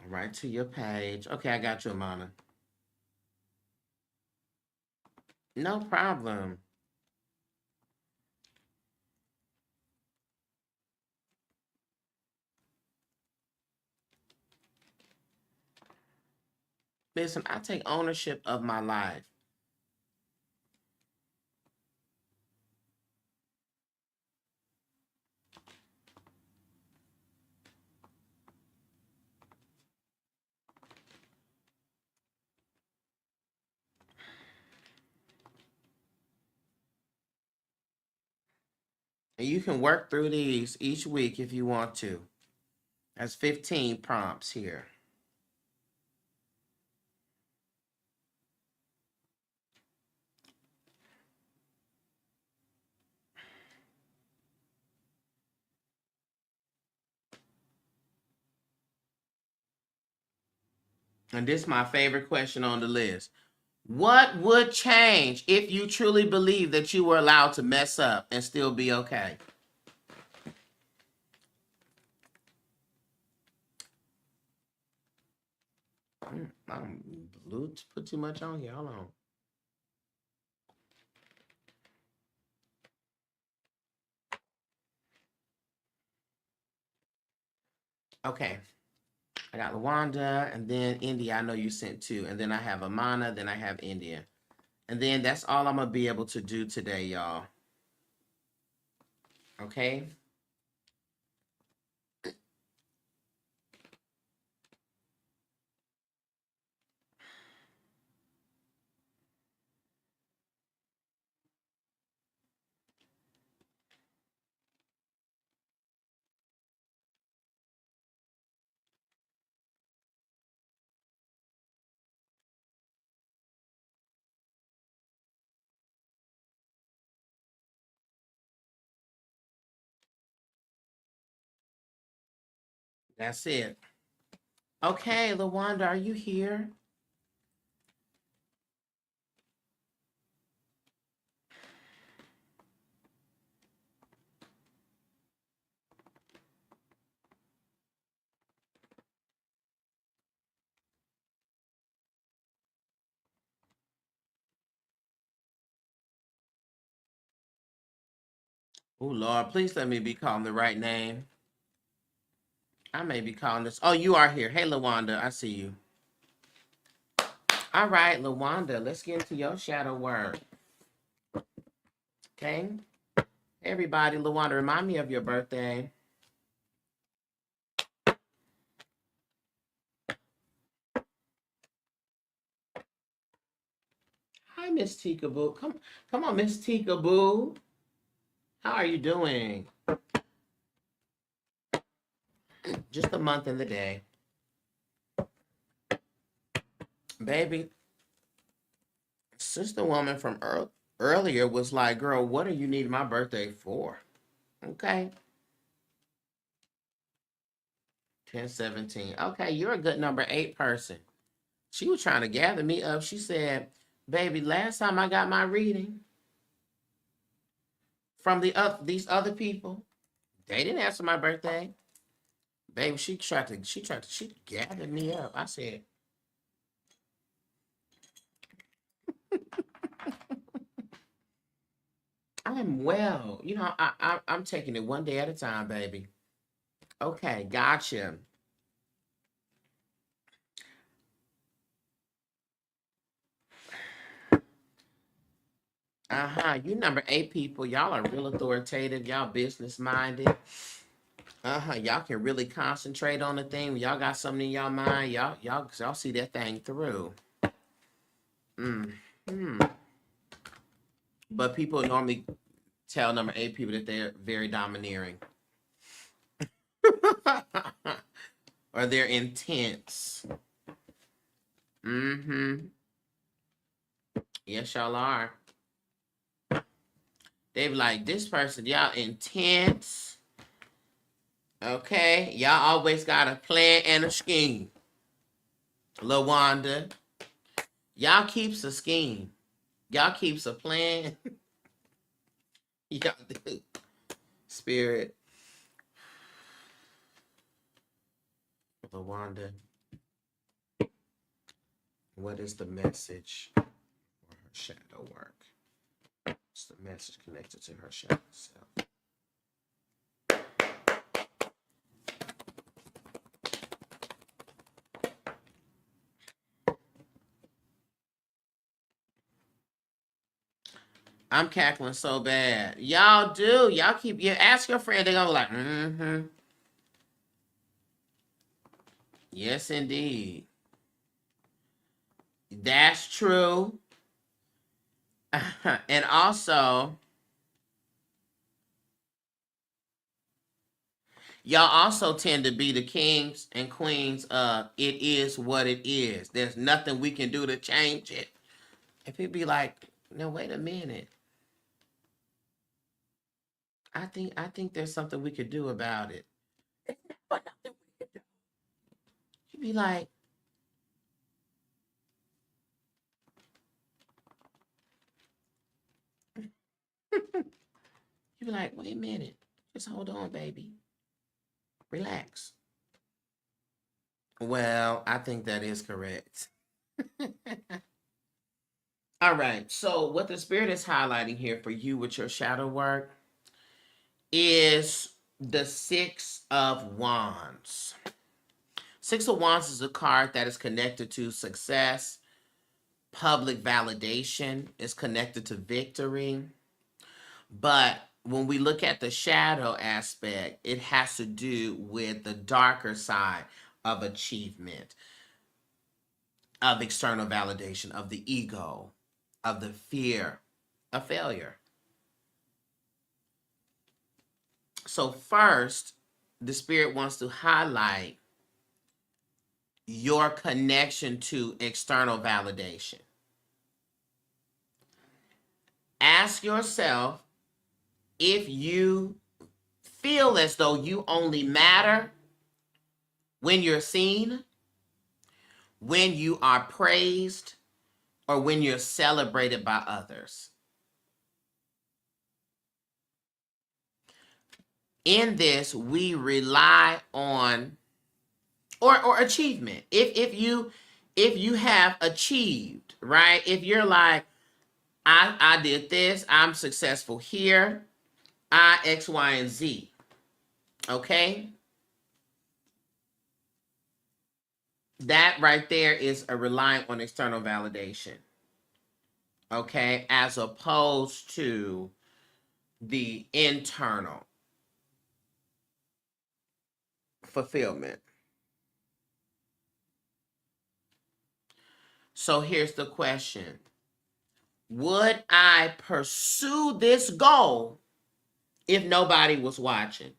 Right to your page. Okay, I got you, Amana. No problem. Listen, I take ownership of my life. And you can work through these each week if you want to. That's 15 prompts here. And this is my favorite question on the list. What would change if you truly believe that you were allowed to mess up and still be okay? I'm put too much on here. Hold on. Okay. I got Luanda, and then India. I know you sent two. And then I have Amana, then I have India. And then that's all I'm going to be able to do today, y'all. Okay? That's it. Okay, Luanda, are you here? Oh, Lord, please let me be calling the right name. I may be calling this. Oh, you are here. Hey, Luanda, I see you. All right, Luanda, let's get into your shadow work. Okay? Everybody, Luanda, remind me of your birthday. Hi, Miss Tika Boo. Come on, Miss Tika Boo. How are you doing? Just a month and the day. Baby, sister woman from earlier was like, girl, what do you need my birthday for? Okay. 1017. Okay, you're a good number 8 person. She was trying to gather me up. She said, baby, last time I got my reading from these other people, they didn't answer my birthday. Baby, she gathered me up. I said, I'm well. You know, I'm taking it one day at a time, baby. Okay, gotcha. You number 8 people. Y'all are real authoritative. Y'all business minded. Y'all can really concentrate on the thing. When y'all got something in y'all mind, y'all see that thing through. Hmm. But people normally tell number 8 people that they're very domineering. Or they're intense. Mm-hmm. Yes, y'all are. They be like, this person, y'all intense. Okay? Y'all always got a plan and a scheme. LaWanda. Y'all keeps a scheme. Y'all keeps a plan. Y'all do. Spirit. LaWanda. What is the message for her shadow work? What's the message connected to her shadow self? I'm cackling so bad. Y'all do. Y'all keep you ask your friend, they're gonna be like, mm-hmm. Yes, indeed. That's true. And also, y'all also tend to be the kings and queens of it is what it is. There's nothing we can do to change it. And people be like, no, wait a minute. I think there's something we could do about it. But nothing we could do. You be like, You be like, wait a minute. Just hold on, baby. Relax. Well, I think that is correct. All right. So, what the spirit is highlighting here for you with your shadow work is the Six of Wands. Six of Wands is a card that is connected to success, public validation, is connected to victory. But when we look at the shadow aspect, it has to do with the darker side of achievement, of external validation, of the ego, of the fear of failure. So first, the spirit wants to highlight your connection to external validation. Ask yourself if you feel as though you only matter when you're seen, when you are praised, or when you're celebrated by others. In this, we rely on or achievement. If you have achieved, right? If you're like, I did this, I'm successful here, I X, Y, and Z. Okay? That right there is a reliant on external validation. Okay? As opposed to the internal fulfillment. So here's the question. Would I pursue this goal if nobody was watching?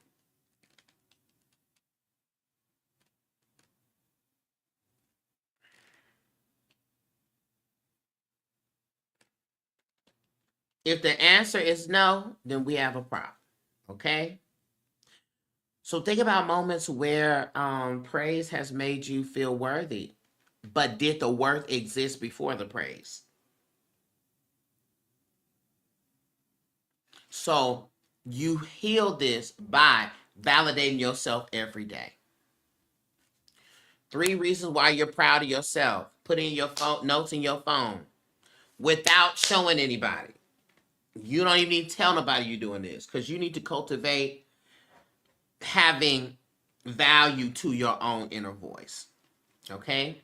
If the answer is no, then we have a problem. Okay? So think about moments where praise has made you feel worthy, but did the worth exist before the praise? So you heal this by validating yourself every day. 3 reasons why you're proud of yourself. Put in your phone notes in your phone without showing anybody. You don't even need to tell nobody you're doing this because you need to cultivate having value to your own inner voice. Okay?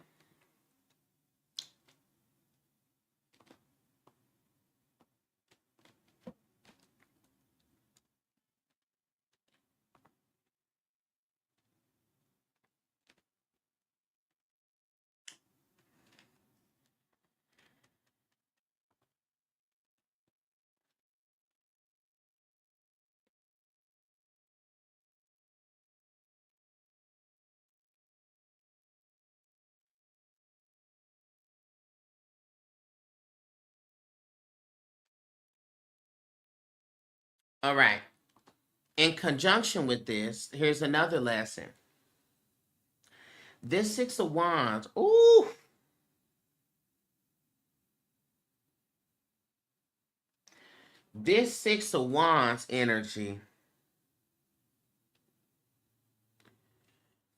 All right. In conjunction with this, here's another lesson. This Six of Wands, ooh, this Six of Wands energy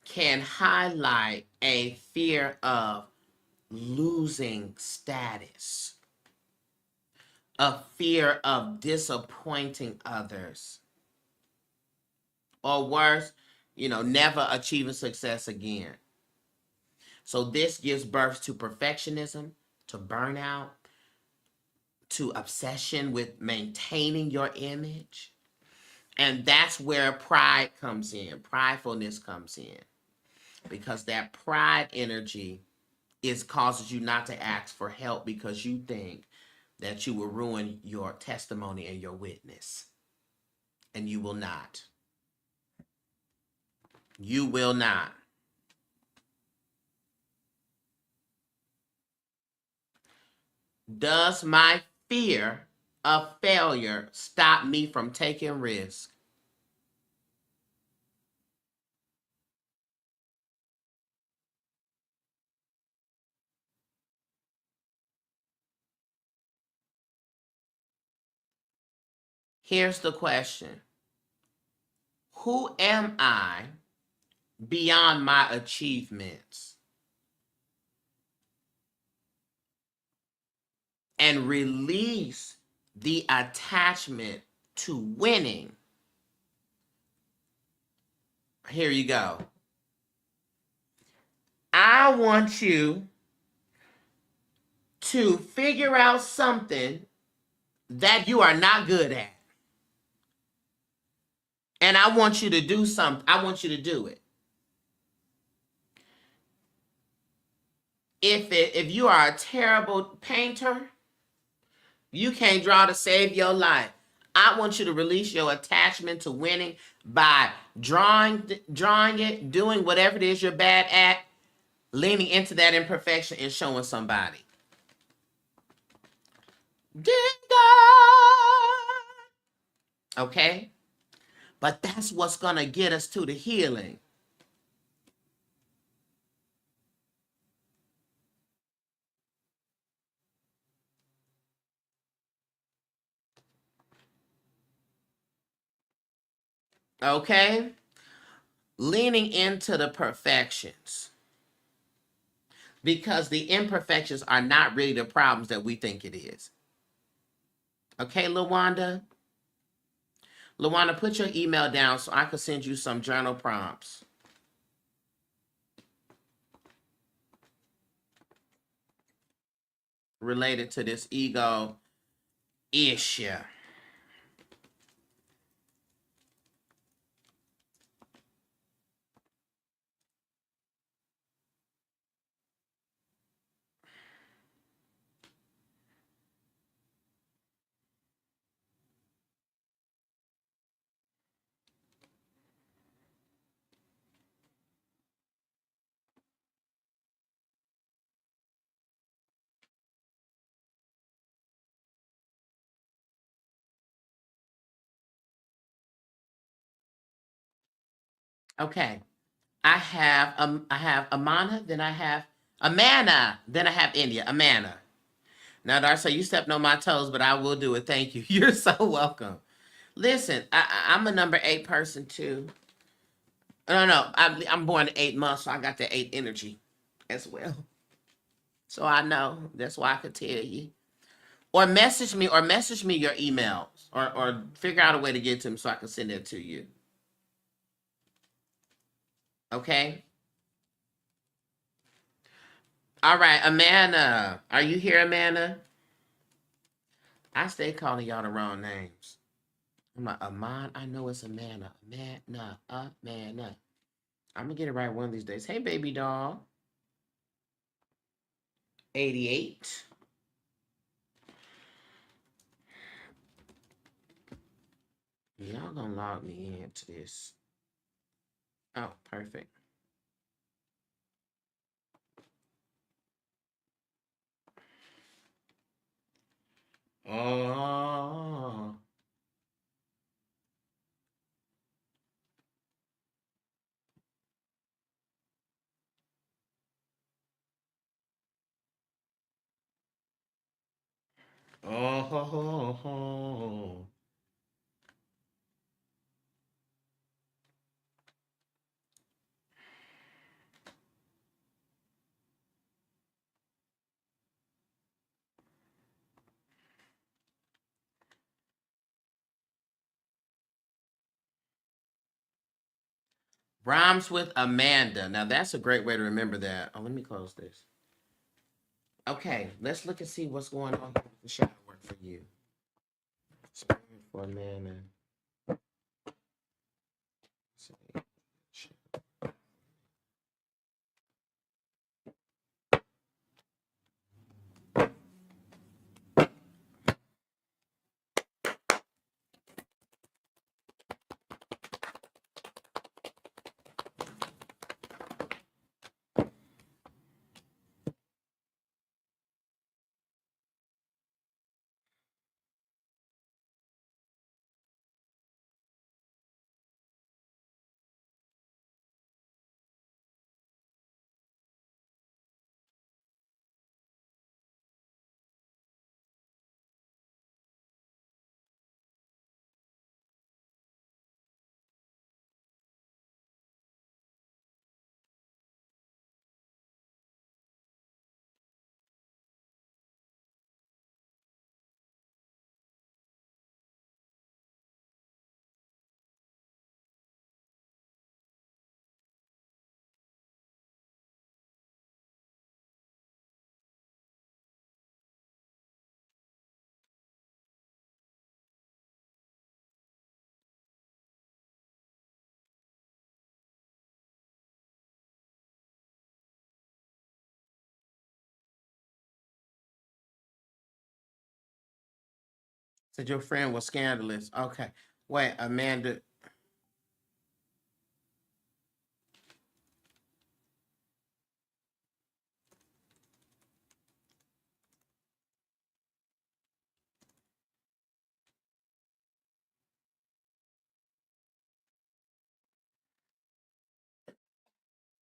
can highlight a fear of losing status, a fear of disappointing others, or worse, never achieving success again. So this gives birth to perfectionism, to burnout, to obsession with maintaining your image. And that's where pride comes in, pridefulness comes in. Because that pride energy causes you not to ask for help because you think that you will ruin your testimony and your witness. And you will not. You will not. Does my fear of failure stop me from taking risks? Here's the question. Who am I beyond my achievements? And release the attachment to winning. Here you go. I want you to figure out something that you are not good at. And I want you to do something. I want you to do it. If you are a terrible painter, you can't draw to save your life. I want you to release your attachment to winning by drawing it, doing whatever it is you're bad at, leaning into that imperfection and showing somebody. Okay? But that's what's going to get us to the healing. Okay? Leaning into the perfections. Because the imperfections are not really the problems that we think it is. Okay, LaWanda? LaWanda, put your email down so I can send you some journal prompts. Related to this ego issue. Okay. I have Amana, then I have Amana, then I have India. Amana. Now, Darcy, you stepped on my toes, but I will do it. Thank you. You're so welcome. Listen, I'm a number 8 person too. No, I'm born in 8 months, so I got the 8 energy as well. So I know. That's why I could tell you. Or message me your emails, or figure out a way to get to them so I can send it to you. Okay? All right, Amanda. Are you here, Amanda? I stay calling y'all the wrong names. I'm like, Amanda. I know it's Amanda. Amanda. I'm going to get it right one of these days. Hey, baby doll. 88. Y'all going to log me into this. Oh, perfect. Oh. Oh. Rhymes with Amanda. Now, that's a great way to remember that. Oh, let me close this. Okay, let's look and see what's going on with the shadow work for you. Spirit for Amanda. Said your friend was scandalous. Okay. Wait, Amanda.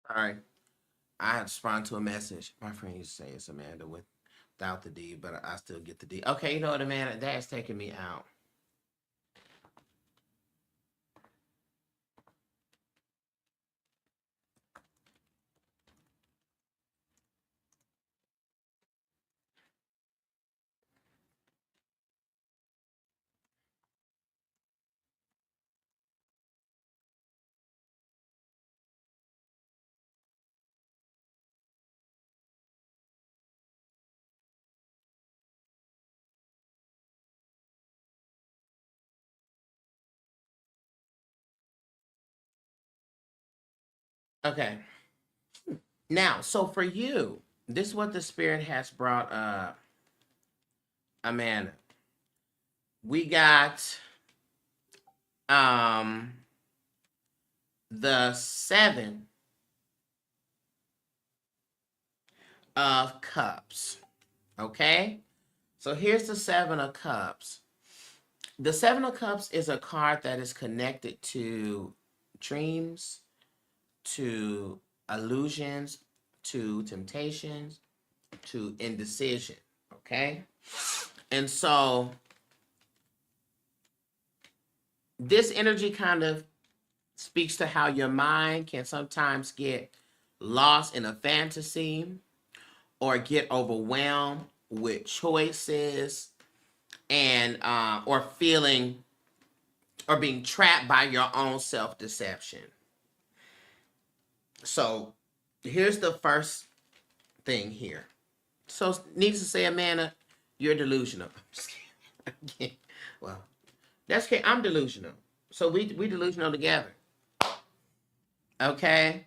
Sorry. I had to respond to a message. My friend used to say it's Amanda without the D, but I still get the D. Okay, you know what, Amanda? That's taking me out. Okay. Now, so for you, this is what the spirit has brought up, Amanda. We got um the 7 of Cups. Okay? So here's the 7 of Cups. The 7 of Cups is a card that is connected to dreams, to illusions, to temptations, to indecision. Okay? And so this energy kind of speaks to how your mind can sometimes get lost in a fantasy or get overwhelmed with choices and or feeling or being trapped by your own self-deception. So here's the first thing here. So needless to say, Amanda, you're delusional. I'm just kidding. Well, that's okay. I'm delusional. So we delusional together. Okay?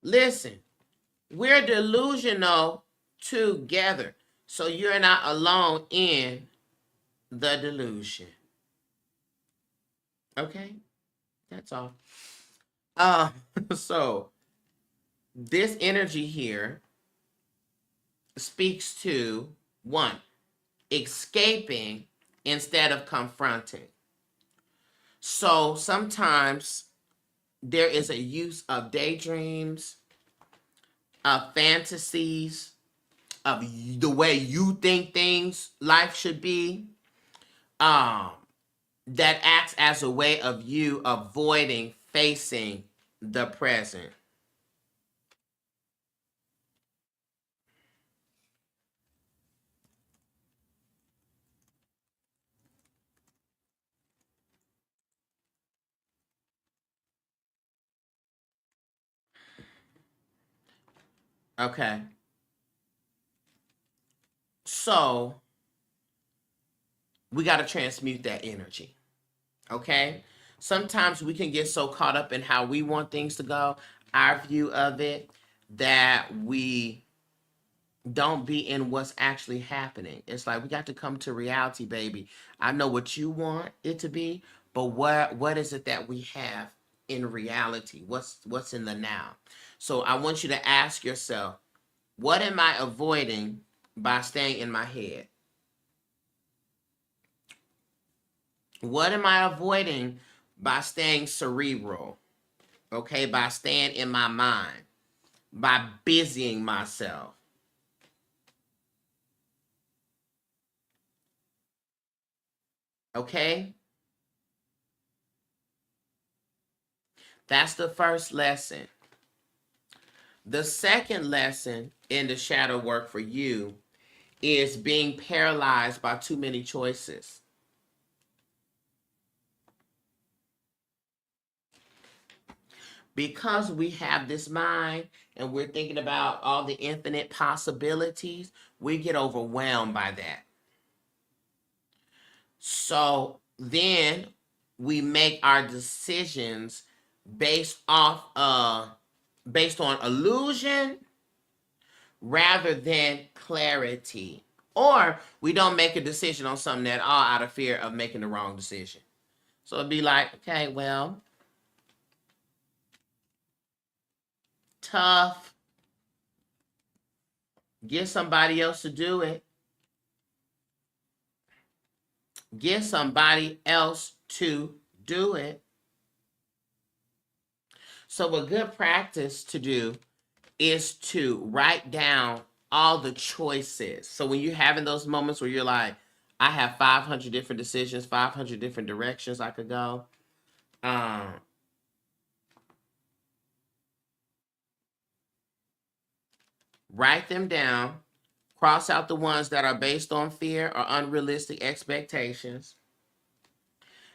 Listen, we're delusional together. So you're not alone in the delusion. Okay? That's all. Uh, so this energy here speaks to one, escaping instead of confronting. So sometimes there is a use of daydreams, of fantasies, of the way you think things, life should be, um, that acts as a way of you avoiding facing the present. Okay. So we got to transmute that energy. Okay. Sometimes we can get so caught up in how we want things to go, our view of it, that we don't be in what's actually happening. It's like we got to come to reality, baby. I know what you want it to be, but what is it that we have in reality? What's in the now? So I want you to ask yourself, what am I avoiding by staying in my head? What am I avoiding by staying cerebral? Okay, by staying in my mind, by busying myself. Okay? That's the first lesson. The second lesson in the shadow work for you is being paralyzed by too many choices. Because we have this mind and we're thinking about all the infinite possibilities, we get overwhelmed by that. So then we make our decisions based off based on illusion rather than clarity. Or we don't make a decision on something at all out of fear of making the wrong decision. So it'd be like, okay, well, tough. Get somebody else to do it. Get somebody else to do it. So a good practice to do is to write down all the choices. So when you're having those moments where you're like, I have 500 different decisions, 500 different directions I could go. Write them down. Cross out the ones that are based on fear or unrealistic expectations.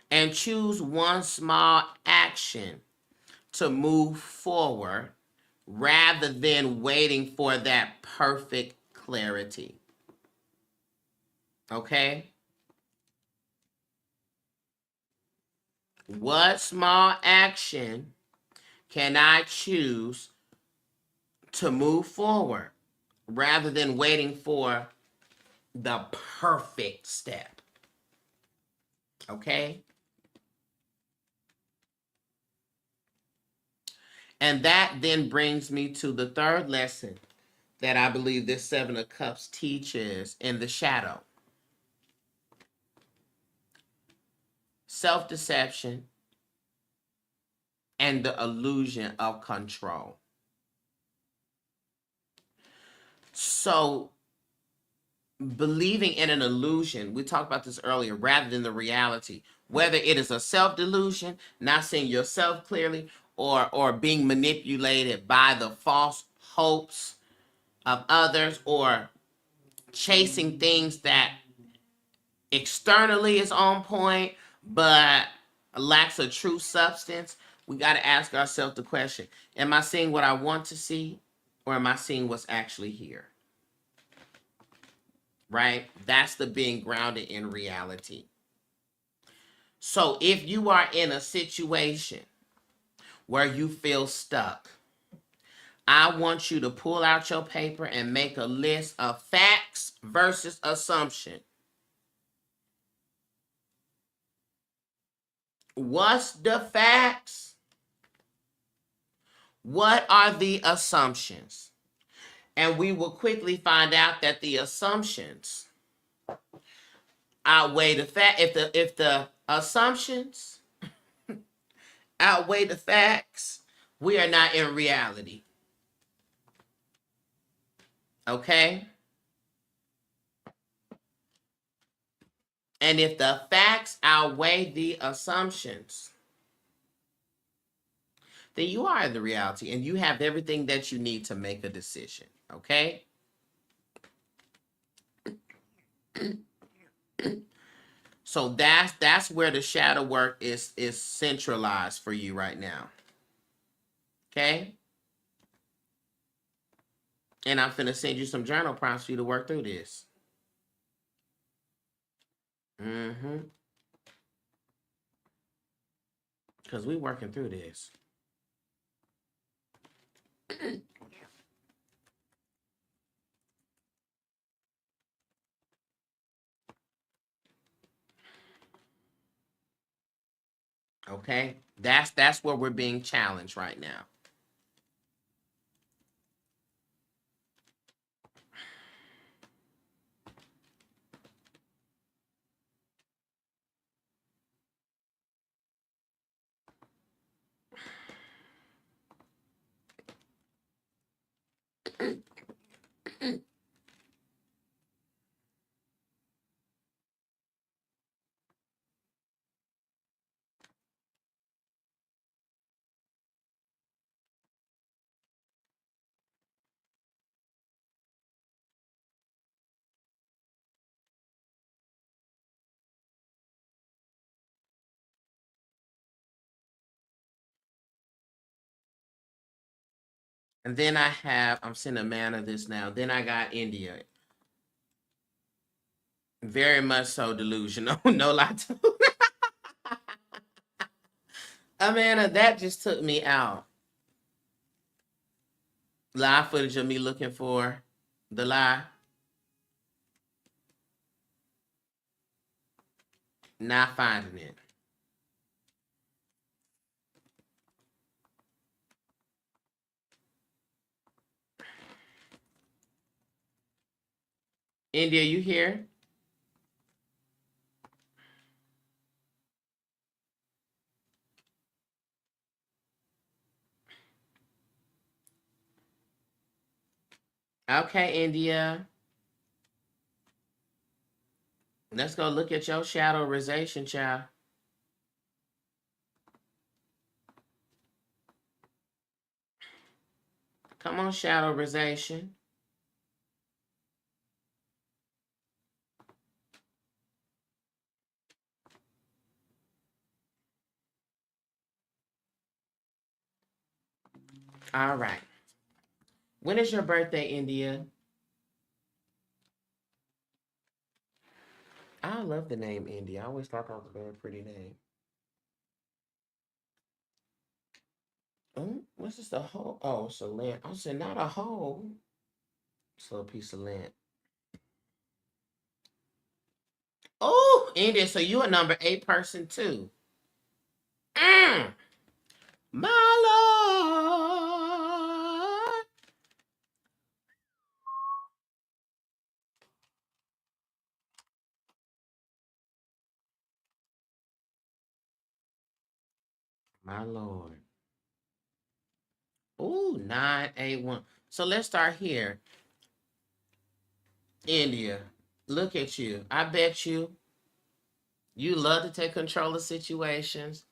And choose one small action to move forward rather than waiting for that perfect clarity. Okay? What small action can I choose to move forward rather than waiting for the perfect step? Okay? And that then brings me to the third lesson that I believe this Seven of Cups teaches in the shadow. Self-deception and the illusion of control. So, believing in an illusion, we talked about this earlier, rather than the reality, whether it is a self-delusion, not seeing yourself clearly, or being manipulated by the false hopes of others, or chasing things that externally is on point, but lacks a true substance. We got to ask ourselves the question, am I seeing what I want to see, or am I seeing what's actually here? Right? That's the being grounded in reality. So if you are in a situation where you feel stuck, I want you to pull out your paper and make a list of facts versus assumption. What's the facts? What are the assumptions? And we will quickly find out that the assumptions outweigh the fact. If the assumptions outweigh the facts, we are not in reality. Okay? And if the facts outweigh the assumptions, then you are in the reality and you have everything that you need to make a decision. Okay? So that's where the shadow work is centralized for you right now. Okay? And I'm finna send you some journal prompts for you to work through this. Because we working through this. Okay? That's where we're being challenged right now. And then I'm sending Amanda this now. Then I got India. Very much so delusional. No lie to Amanda, that just took me out. Live footage of me looking for the lie. Not finding it. India, you here? Okay, India. Let's go look at your shadorization, child. Come on, shadorization. All right. When is your birthday, India? I love the name India. I always thought that was a very pretty name. Oh, what's this? A hole? Oh, it's a lamp. I said not a hole. It's a little piece of lamp. Oh, India. So you a number 8 person too. Mm, my Lord. My Lord. Ooh, 981. So let's start here. India, look at you. I bet you love to take control of situations.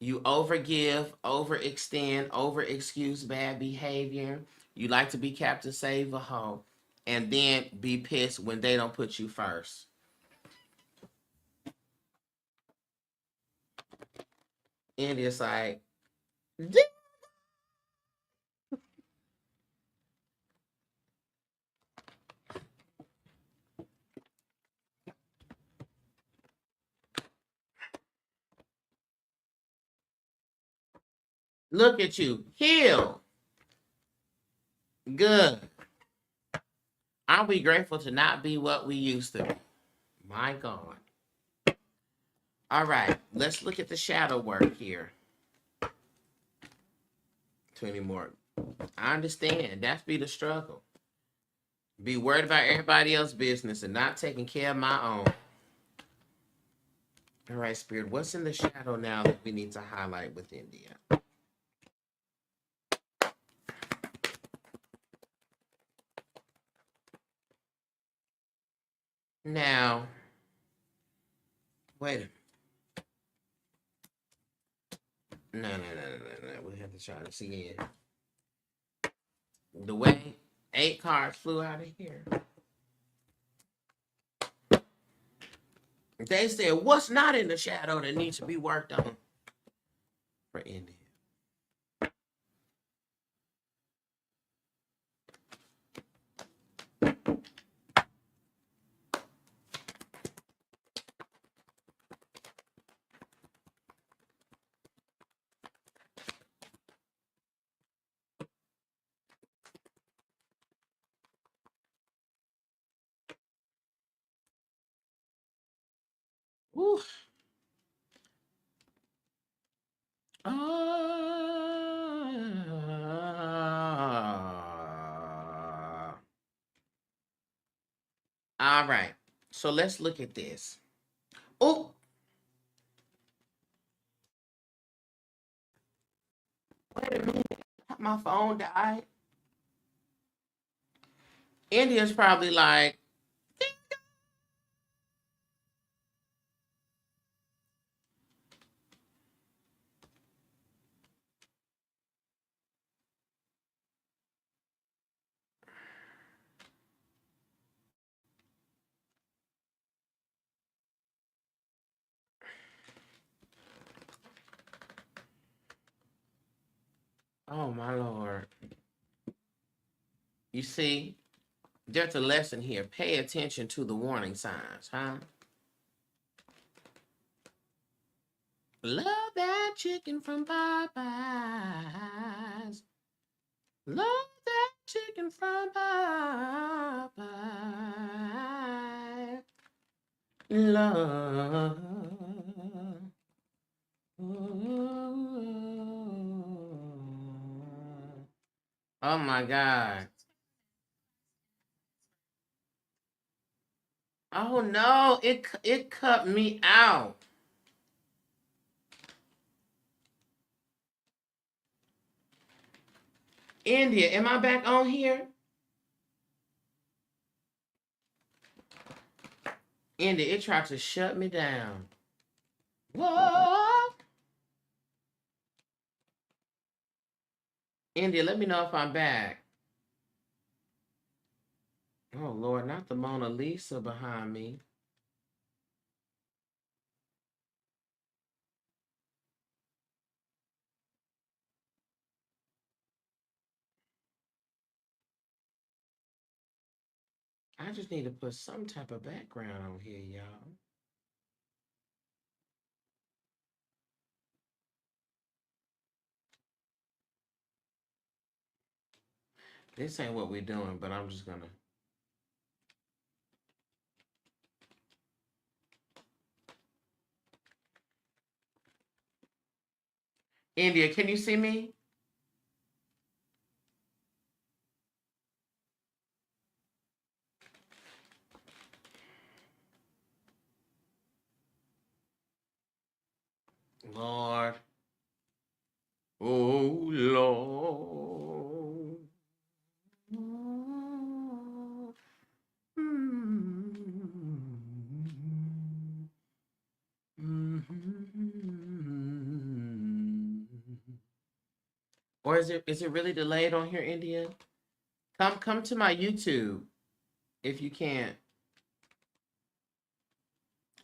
You overgive, overextend, over excuse bad behavior. You like to be Captain Save a Hoe and then be pissed when they don't put you first. And it's like, look at you. Heal. Good. Aren't we grateful to not be what we used to be? My God. All right, let's look at the shadow work here. 20 more. I understand. That's be the struggle. Be worried about everybody else's business and not taking care of my own. All right, Spirit, what's in the shadow now that we need to highlight with India? Now, wait a minute. No. We have to try this again. The way 8 cards flew out of here. They said, what's not in the shadow that needs to be worked on for India? Woo. All right. So let's look at this. Oh, wait a minute. My phone died. India's probably like, oh my Lord. You see, there's a lesson here. Pay attention to the warning signs, huh? Love that chicken from Popeyes. Love that chicken from Popeyes. love. Oh my God. Oh no, it cut me out. India, am I back on here? India, it tried to shut me down. Whoa. India, let me know if I'm back. Oh Lord, not the Mona Lisa behind me. I just need to put some type of background on here, y'all. This ain't what we're doing, but I'm just gonna. India, can you see me? Lord. Oh Lord. Or is it really delayed on here, India? Come to my YouTube if you can't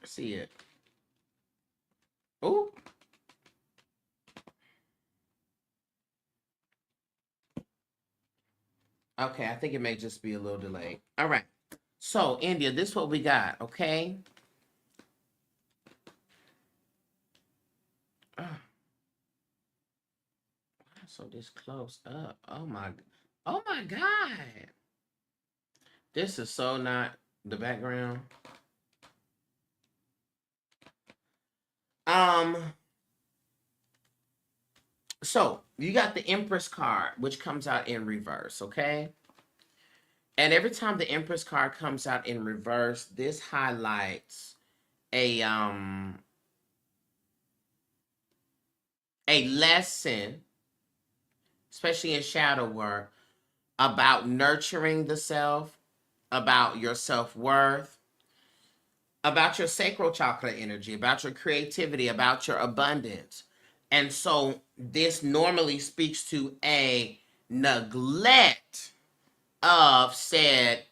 see it. Oh, okay. I think it may just be a little delayed. All right. So, India, this is what we got, okay? Ah, so this close up. Oh my God. This is so not the background. Um, so you got the Empress card, which comes out in reverse, okay? And every time the Empress card comes out in reverse, this highlights a a lesson, especially in shadow work, about nurturing the self, about your self-worth, about your sacral chakra energy, about your creativity, about your abundance. And so this normally speaks to a neglect of said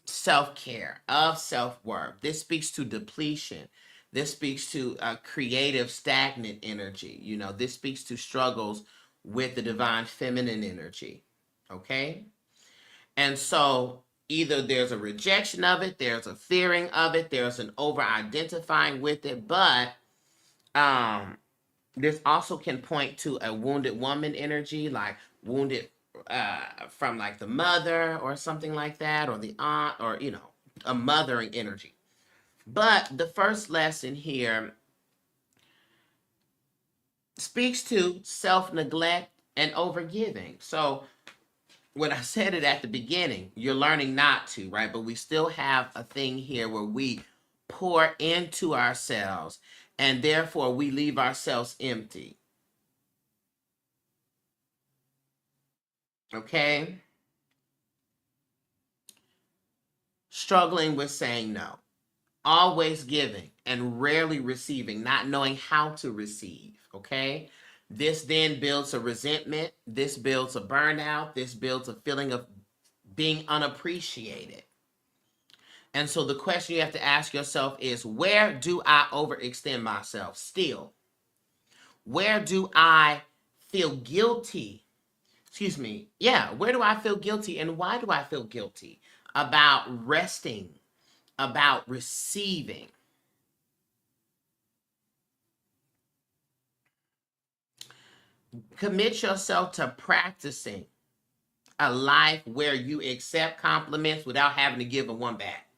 self-care, of self-worth. This speaks to depletion. This speaks to a creative stagnant energy. This speaks to struggles with the divine feminine energy. Okay? And so either there's a rejection of it, there's a fearing of it, there's an over-identifying with it, but this also can point to a wounded woman energy, like wounded from like the mother or something like that, or the aunt, or a mothering energy. But the first lesson here speaks to self-neglect and overgiving. So when I said it at the beginning, you're learning not to, right? But we still have a thing here where we pour into ourselves and therefore we leave ourselves empty. Okay? Struggling with saying no. Always giving and rarely receiving, not knowing how to receive. Okay? This then builds a resentment. This builds a burnout. This builds a feeling of being unappreciated. And so the question you have to ask yourself is, where do I overextend myself still? Where do I feel guilty? Excuse me. Yeah, where do I feel guilty and why do I feel guilty about resting, about receiving? Commit yourself to practicing a life where you accept compliments without having to give them one back.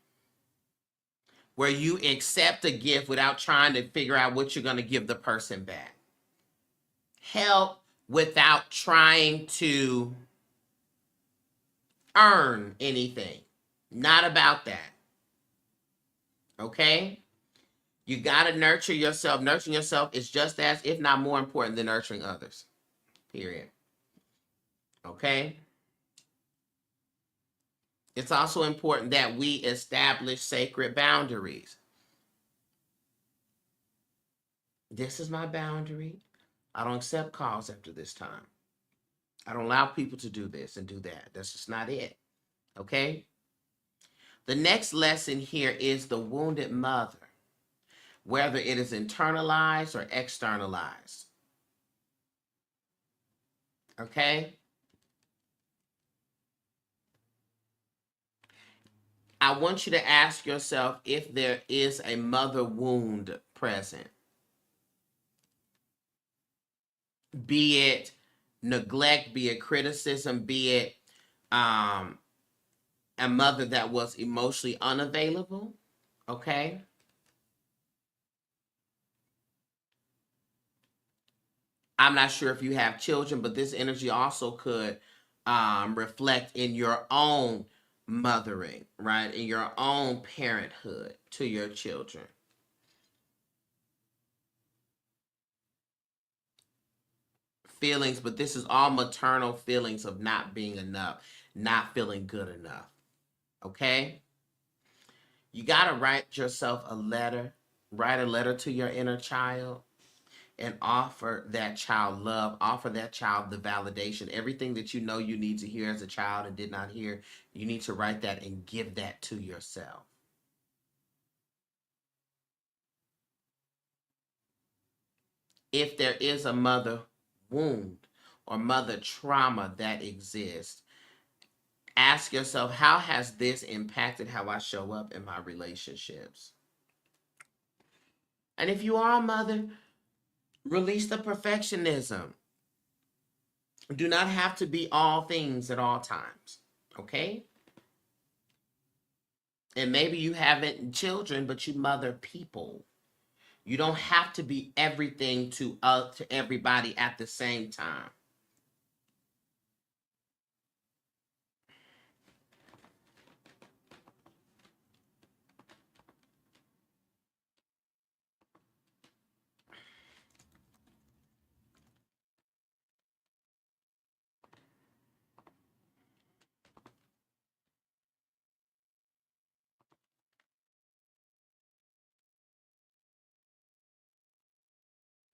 where you accept a gift without trying to figure out what you're going to give the person back. Help without trying to earn anything. Not about that. Okay? You got to nurture yourself. Nurturing yourself is just as, if not more important than nurturing others. Period. Okay? It's also important that we establish sacred boundaries. This is my boundary. I don't accept calls after this time. I don't allow people to do this and do that. That's just not it. Okay? The next lesson here is the wounded mother, whether it is internalized or externalized. Okay? I want you to ask yourself if there is a mother wound present. Be it neglect, be it criticism, be it a mother that was emotionally unavailable. Okay? I'm not sure if you have children, but this energy also could reflect in your own mothering, right? In your own parenthood to your children. Feelings, but this is all maternal feelings of not being enough, not feeling good enough. Okay? You got to write yourself a letter, write a letter to your inner child, and offer that child love, offer that child the validation. Everything that you know you need to hear as a child and did not hear, you need to write that and give that to yourself. If there is a mother wound or mother trauma that exists, ask yourself, how has this impacted how I show up in my relationships? And if you are a mother, release the perfectionism. Do not have to be all things at all times. Okay? And maybe you haven't children, but you mother people. You don't have to be everything to everybody at the same time.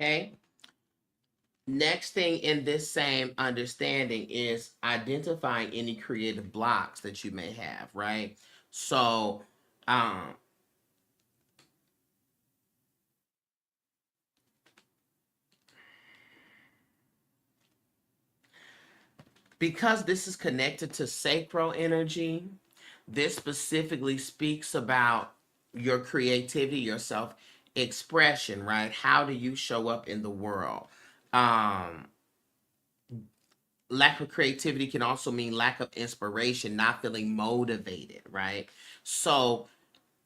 Okay? Next thing in this same understanding is identifying any creative blocks that you may have, right? So, because this is connected to sacral energy, this specifically speaks about your creativity, your self expression, right? How do you show up in the world? Lack of creativity can also mean lack of inspiration, not feeling motivated, right? So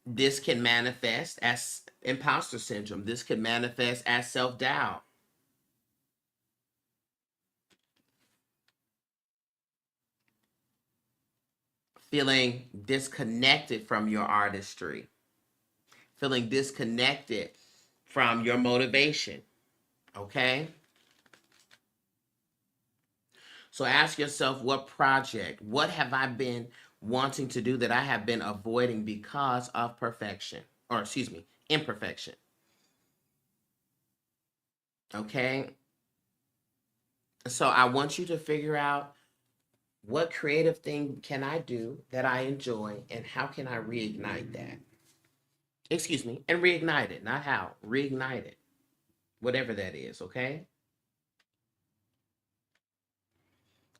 this can manifest as imposter syndrome. This can manifest as self-doubt. Feeling disconnected from your artistry. Feeling disconnected from your motivation. Okay? So ask yourself, what project, what have I been wanting to do that I have been avoiding because of perfection? Or excuse me, imperfection. Okay? So I want you to figure out, what creative thing can I do that I enjoy, and how can I reignite that? Excuse me, and reignite it, not how, reignite it, whatever that is, okay?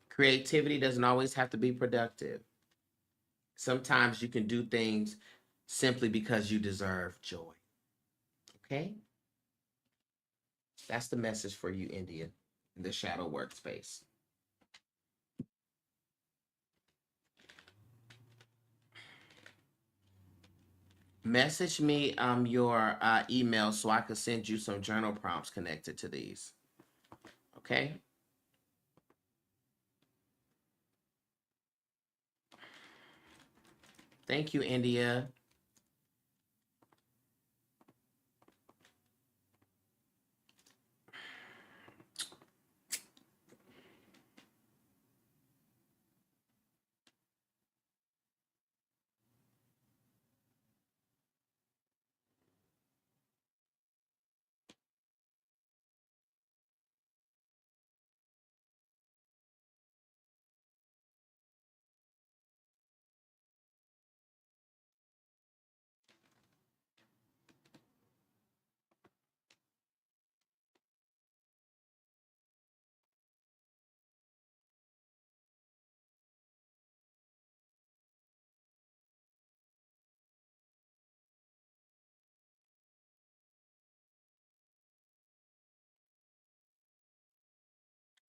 Creativity doesn't always have to be productive. Sometimes you can do things simply because you deserve joy, okay? That's the message for you, India, in the shadow workspace. Message me your email so I could send you some journal prompts connected to these. Okay? Thank you, India.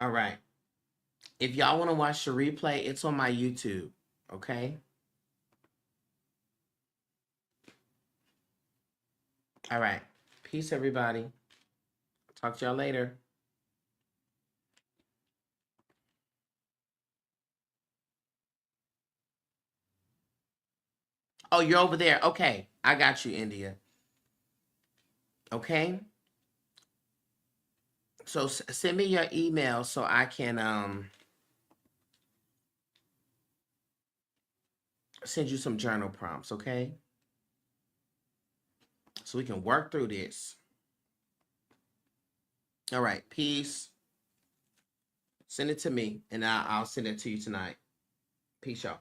All right. If y'all want to watch the replay, it's on my YouTube. Okay? All right. Peace, everybody. Talk to y'all later. Oh, you're over there. Okay. I got you, India. Okay? So send me your email so I can send you some journal prompts, okay? So we can work through this. All right. Peace. Send it to me, and I'll send it to you tonight. Peace, y'all.